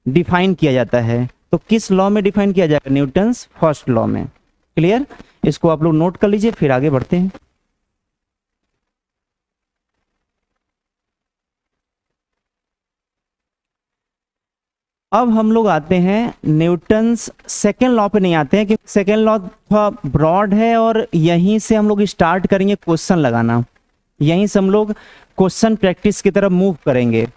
डिफाइन किया जाता है, तो किस लॉ में डिफाइन किया जाएगा, न्यूटन्स फर्स्ट लॉ में। क्लियर? इसको आप लोग नोट कर लीजिए, फिर आगे बढ़ते हैं। अब हम लोग आते हैं न्यूटन्स सेकेंड लॉ पे, नहीं आते हैं क्योंकि सेकेंड लॉ थोड़ा ब्रॉड है, और यहीं से हम लोग स्टार्ट करेंगे क्वेश्चन लगाना, यहीं से हम लोग क्वेश्चन प्रैक्टिस की तरफ मूव करेंगे।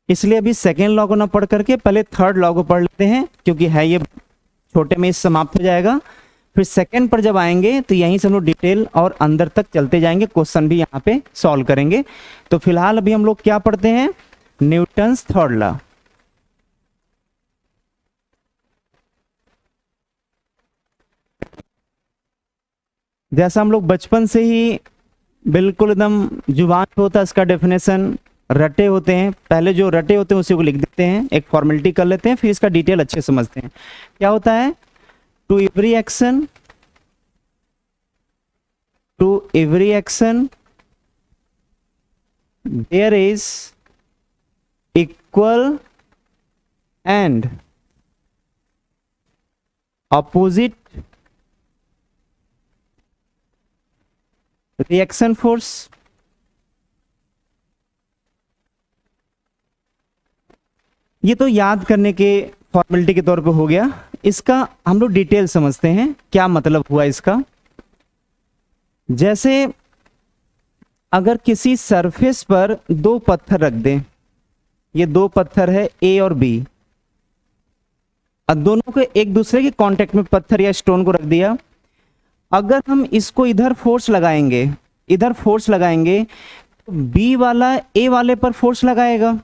इसलिए अभी सेकेंड लॉ को ना पढ़ करके पहले थर्ड लॉ को पढ़ लेते हैं, क्योंकि है ये छोटे में समाप्त हो जाएगा। फिर सेकेंड पर जब आएंगे तो यहीं से हम लोग डिटेल और अंदर तक चलते जाएंगे, क्वेश्चन भी यहाँ पे सॉल्व करेंगे। तो फिलहाल अभी हम लोग क्या पढ़ते हैं, न्यूटन्स थर्ड लॉ। जैसा हम लोग बचपन से ही बिल्कुल एकदम जुबान होता है, इसका डेफिनेशन रटे होते हैं, पहले जो रटे होते हैं उसी को लिख देते हैं, एक फॉर्मेलिटी कर लेते हैं, फिर इसका डिटेल अच्छे समझते हैं। क्या होता है, to every action there is equal and opposite reaction force. ये तो याद करने के फॉर्मेलिटी के तौर पे हो गया, इसका हम लोग डिटेल समझते हैं क्या मतलब हुआ इसका। जैसे अगर किसी सरफेस पर 2 पत्थर रख दें, ये 2 पत्थर है A और B, अब दोनों को एक दूसरे के कांटेक्ट में पत्थर या स्टोन को रख दिया। अगर हम इसको इधर फोर्स लगाएंगे, इधर फोर्स लगाएंगे, तो B वाला A वाले पर फोर्स लगाएगा।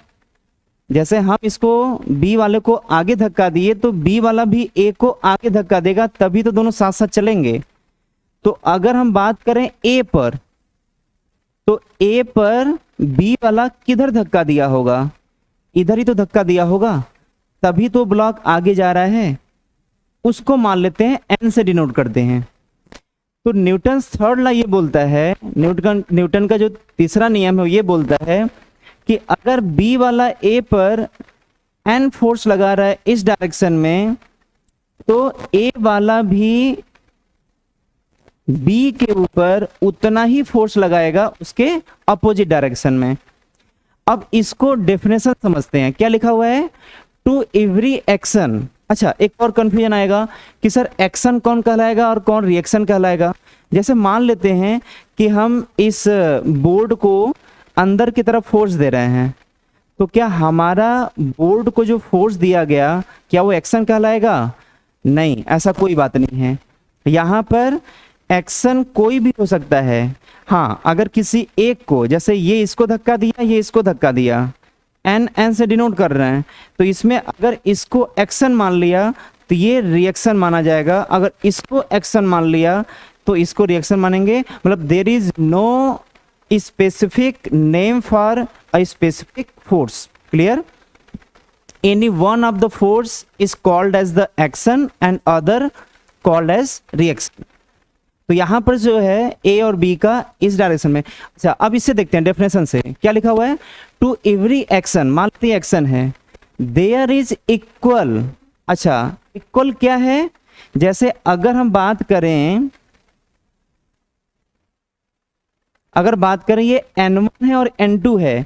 जैसे हम इसको B वाले को आगे धक्का दिए तो B वाला भी A को आगे धक्का देगा, तभी तो दोनों साथ साथ चलेंगे। तो अगर हम बात करें A पर, तो A पर B वाला किधर धक्का दिया होगा, इधर ही तो धक्का दिया होगा, तभी तो ब्लॉक आगे जा रहा है। उसको मान लेते हैं n से डिनोट करते हैं। तो न्यूटन थर्ड लॉ ये बोलता है, न्यूटन का जो तीसरा नियम है ये बोलता है कि अगर B वाला A पर n फोर्स लगा रहा है इस डायरेक्शन में, तो A वाला भी B के ऊपर उतना ही फोर्स लगाएगा उसके अपोजिट डायरेक्शन में। अब इसको डेफिनेशन समझते हैं, क्या लिखा हुआ है, टू एवरी एक्शन। अच्छा, एक और कंफ्यूजन आएगा कि सर एक्शन कौन कहलाएगा और कौन रिएक्शन कहलाएगा। जैसे मान लेते हैं कि हम इस बोर्ड को अंदर की तरफ फोर्स दे रहे हैं, तो क्या हमारा बोर्ड को जो फोर्स दिया गया क्या वो एक्शन कहलाएगा? नहीं, ऐसा कोई बात नहीं है। यहाँ पर एक्शन कोई भी हो सकता है। हाँ, अगर किसी एक को, जैसे ये इसको धक्का दिया, ये इसको धक्का दिया, एन से डिनोट कर रहे हैं, तो इसमें अगर इसको एक्शन मान लिया तो ये रिएक्शन माना जाएगा, अगर इसको एक्शन मान लिया तो इसको रिएक्शन मानेंगे। मतलब there is no specific name for a specific force. Clear? Any one of the force is called as the action and other called as reaction. तो यहां पर जो है ए और बी का इस डायरेक्शन में। अच्छा, अब इससे देखते हैं डेफिनेशन से क्या लिखा हुआ है। टू एवरी एक्शन, मान लीजिए एक्शन है, देयर इज इक्वल। अच्छा, इक्वल क्या है? जैसे अगर हम बात करें, ये n1 है और n2 है,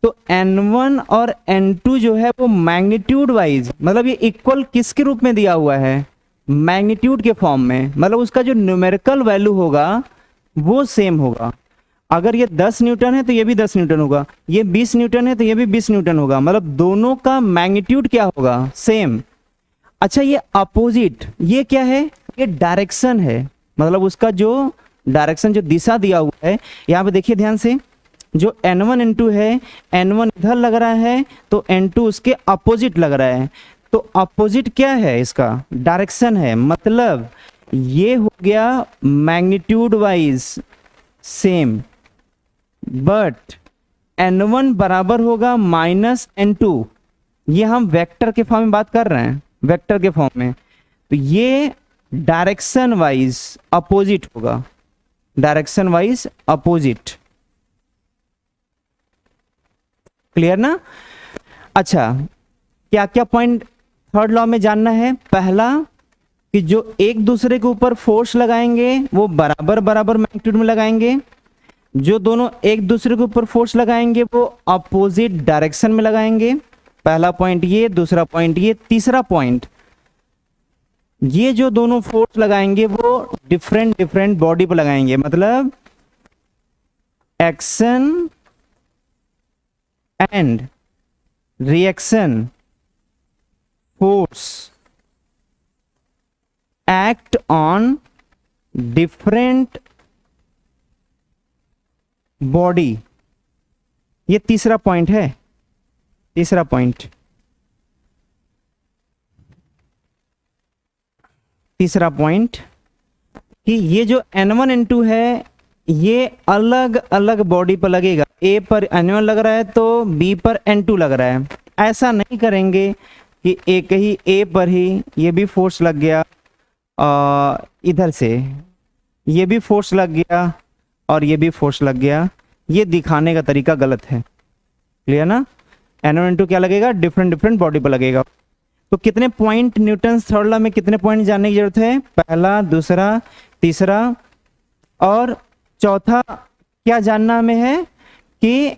तो n1 और n2 जो है वो मैग्नीट्यूड वाइज, मतलब ये इक्वल किसके रूप में दिया हुआ है? मैग्नीट्यूड के फॉर्म में। मतलब उसका जो न्यूमेरिकल वैल्यू होगा वो सेम होगा। अगर ये 10 न्यूटन है तो ये भी 10 न्यूटन होगा, ये 20 न्यूटन है तो ये भी 20 न्यूटन होगा। मतलब दोनों का मैग्नीट्यूड क्या होगा? सेम। अच्छा, ये अपोजिट, ये क्या है? ये डायरेक्शन है। मतलब उसका जो डायरेक्शन, जो दिशा दिया हुआ है, यहाँ पे देखिए ध्यान से, जो n1 n2 है, n1 इधर लग रहा है तो n2 उसके अपोजिट लग रहा है। तो अपोजिट क्या है? इसका डायरेक्शन है। मतलब ये हो गया magnitude wise same, but n1 बराबर होगा माइनस n2। ये हम वेक्टर के फॉर्म में बात कर रहे हैं, वेक्टर के फॉर्म में। तो ये डायरेक्शन वाइज अपोजिट होगा, डायरेक्शन वाइज अपोजिट। क्लियर ना? अच्छा, क्या क्या पॉइंट थर्ड लॉ में जानना है? पहला कि जो एक दूसरे के ऊपर फोर्स लगाएंगे वो बराबर बराबर मैग्नीट्यूड में लगाएंगे। जो दोनों एक दूसरे के ऊपर फोर्स लगाएंगे वो अपोजिट डायरेक्शन में लगाएंगे। पहला पॉइंट ये, दूसरा पॉइंट ये, तीसरा पॉइंट ये जो दोनों फोर्स लगाएंगे वो डिफरेंट डिफरेंट बॉडी पर लगाएंगे। मतलब action and reaction force act on different body. ये तीसरा पॉइंट है, तीसरा पॉइंट, तीसरा पॉइंट कि ये जो n1 n2 है ये अलग अलग बॉडी पर लगेगा। A पर n1 लग रहा है तो B पर n2 लग रहा है। ऐसा नहीं करेंगे कि एक ही A पर ही ये भी फोर्स लग गया, इधर से ये भी फोर्स लग गया और ये भी फोर्स लग गया। ये दिखाने का तरीका गलत है। क्लियर ना? n1 n2 क्या लगेगा? डिफरेंट डिफरेंट बॉडी पर लगेगा। तो कितने पॉइंट न्यूटन थर्ड लॉ में कितने पॉइंट जानने की जरूरत है? पहला, दूसरा, तीसरा और चौथा क्या जानना में है कि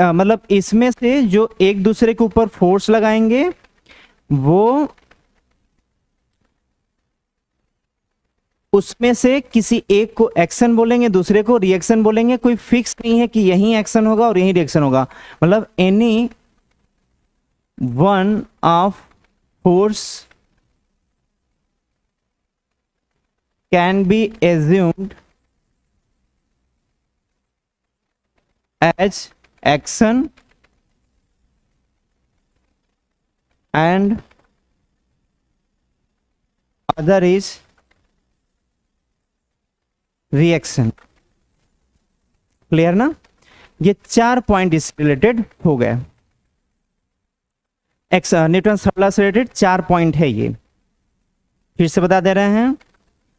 मतलब इसमें से जो एक दूसरे के ऊपर फोर्स लगाएंगे वो उसमें से किसी एक को एक्शन बोलेंगे, दूसरे को रिएक्शन बोलेंगे। कोई फिक्स नहीं है कि यही एक्शन होगा और यही रिएक्शन होगा। मतलब any one of force can be assumed as action and other is reaction। Clear ना? ये 4 पॉइंट इस रिलेटेड हो गए। न्यूटन थर्ड लॉ से रिलेटेड 4 पॉइंट है ये। फिर से बता दे रहे हैं,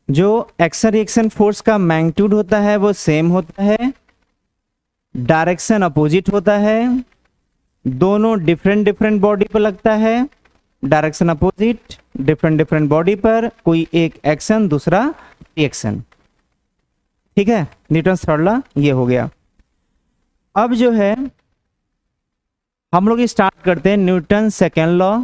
जो एक्शन रिएक्शन फोर्स का मैग्नीट्यूड होता है वो सेम होता है, डायरेक्शन अपोजिट होता है, दोनों डिफरेंट डिफरेंट बॉडी पर लगता है, direction opposite different different body पर, कोई एक एक्शन दूसरा रिएक्शन। ठीक है, न्यूटन थर्ड लॉ ये हो गया। अब जो है हम लोग स्टार्ट करते हैं न्यूटन सेकेंड लॉ।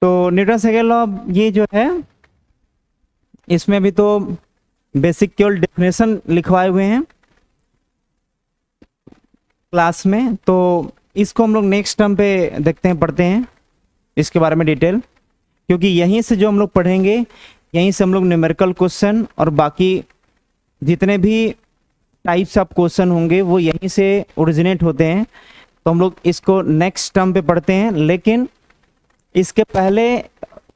तो न्यूटन सेकेंड लॉ ये जो है, इसमें भी तो बेसिक केवल डेफिनेशन लिखवाए हुए हैं क्लास में, तो इसको हम लोग नेक्स्ट टर्म पे देखते हैं, पढ़ते हैं इसके बारे में डिटेल, क्योंकि यहीं से जो हम लोग पढ़ेंगे यहीं से हम लोग न्यूमेरिकल क्वेश्चन और बाकी जितने भी टाइप्स ऑफ क्वेश्चन होंगे वो यहीं से ओरिजिनेट होते हैं। तो हम लोग इसको नेक्स्ट टर्म पे पढ़ते हैं, लेकिन इसके पहले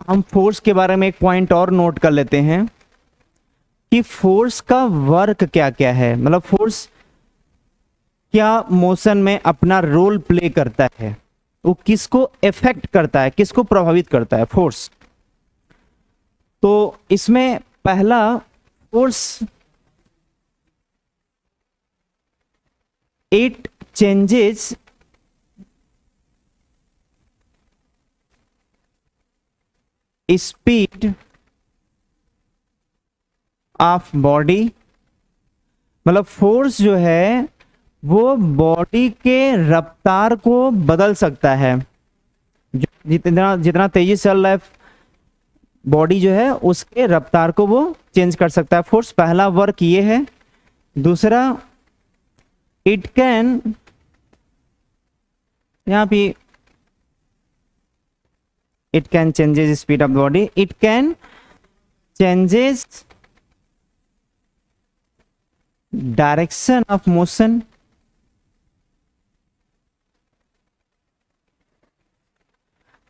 हम फोर्स के बारे में एक पॉइंट और नोट कर लेते हैं कि फोर्स का वर्क क्या क्या है, मतलब फोर्स क्या मोशन में अपना रोल प्ले करता है, वो किसको इफेक्ट करता है, किसको प्रभावित करता है फोर्स। तो इसमें पहला force, it changes speed of body, मतलब फोर्स जो है वो बॉडी के रफ्तार को बदल सकता है। जितना जितना तेजी से चल रहा है बॉडी जो है उसके रफ्तार को वो चेंज कर सकता है फोर्स। पहला वर्क ये है। दूसरा, इट कैन, यहां पे it can changes speed of body, it can changes direction of motion,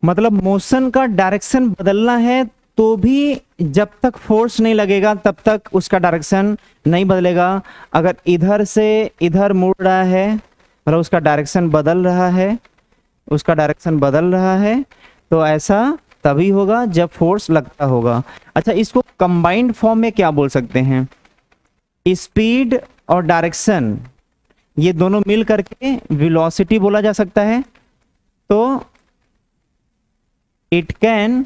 मतलब मोशन का डायरेक्शन बदलना है तो भी जब तक फोर्स नहीं लगेगा तब तक उसका डायरेक्शन नहीं बदलेगा। अगर इधर से इधर मुड़ रहा है मतलब उसका डायरेक्शन बदल रहा है, उसका डायरेक्शन बदल रहा है, तो ऐसा तभी होगा जब फोर्स लगता होगा। अच्छा, इसको कंबाइंड फॉर्म में क्या बोल सकते हैं, स्पीड और डायरेक्शन ये दोनों मिल करके वेलोसिटी बोला जा सकता है। तो इट कैन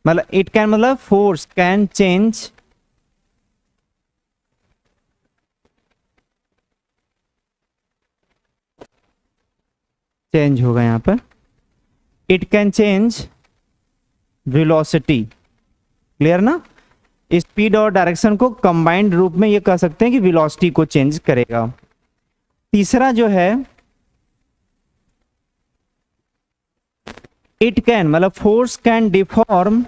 मतलब फोर्स कैन चेंज होगा यहां पर, it can change velocity. Clear ना? स्पीड और डायरेक्शन को कंबाइंड रूप में ये कह सकते हैं कि वेलोसिटी को चेंज करेगा। तीसरा जो है, इट कैन मतलब force can deform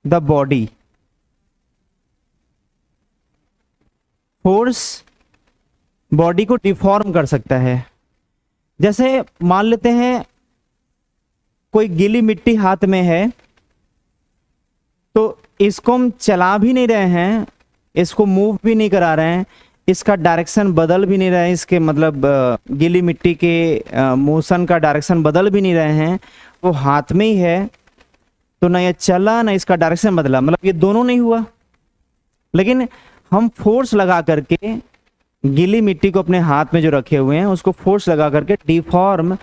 the body, force body को डिफॉर्म कर सकता है। जैसे मान लेते हैं कोई गीली मिट्टी हाथ में है, तो इसको हम चला भी नहीं रहे हैं, इसको मूव भी नहीं करा रहे हैं, इसका डायरेक्शन बदल भी नहीं रहा है, इसके मतलब गीली मिट्टी के मोशन का डायरेक्शन बदल भी नहीं रहे हैं, वो हाथ में ही है, तो ना ये चला ना इसका डायरेक्शन बदला, मतलब ये दोनों नहीं हुआ। लेकिन हम फोर्स लगा करके गीली मिट्टी को अपने हाथ में जो रखे हुए हैं उसको फोर्स लगा करके डिफॉर्म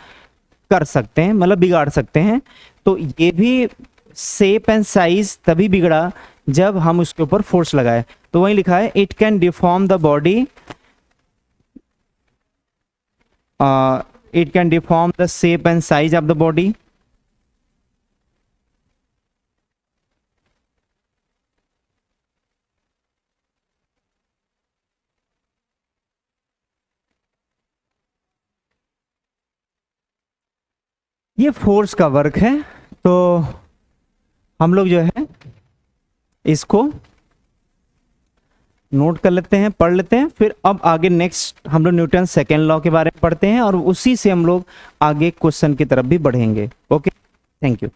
कर सकते हैं, मतलब बिगाड़ सकते हैं। तो ये भी शेप एंड साइज तभी बिगड़ा जब हम उसके ऊपर फोर्स लगाए। तो वही लिखा है, it can deform the body, it can deform the shape and size of the body. ये फोर्स का वर्क है। तो हम लोग जो है इसको नोट कर लेते हैं, पढ़ लेते हैं, फिर अब आगे नेक्स्ट हम लोग न्यूटन सेकेंड लॉ के बारे में पढ़ते हैं और उसी से हम लोग आगे क्वेश्चन की तरफ भी बढ़ेंगे। Okay, thank you.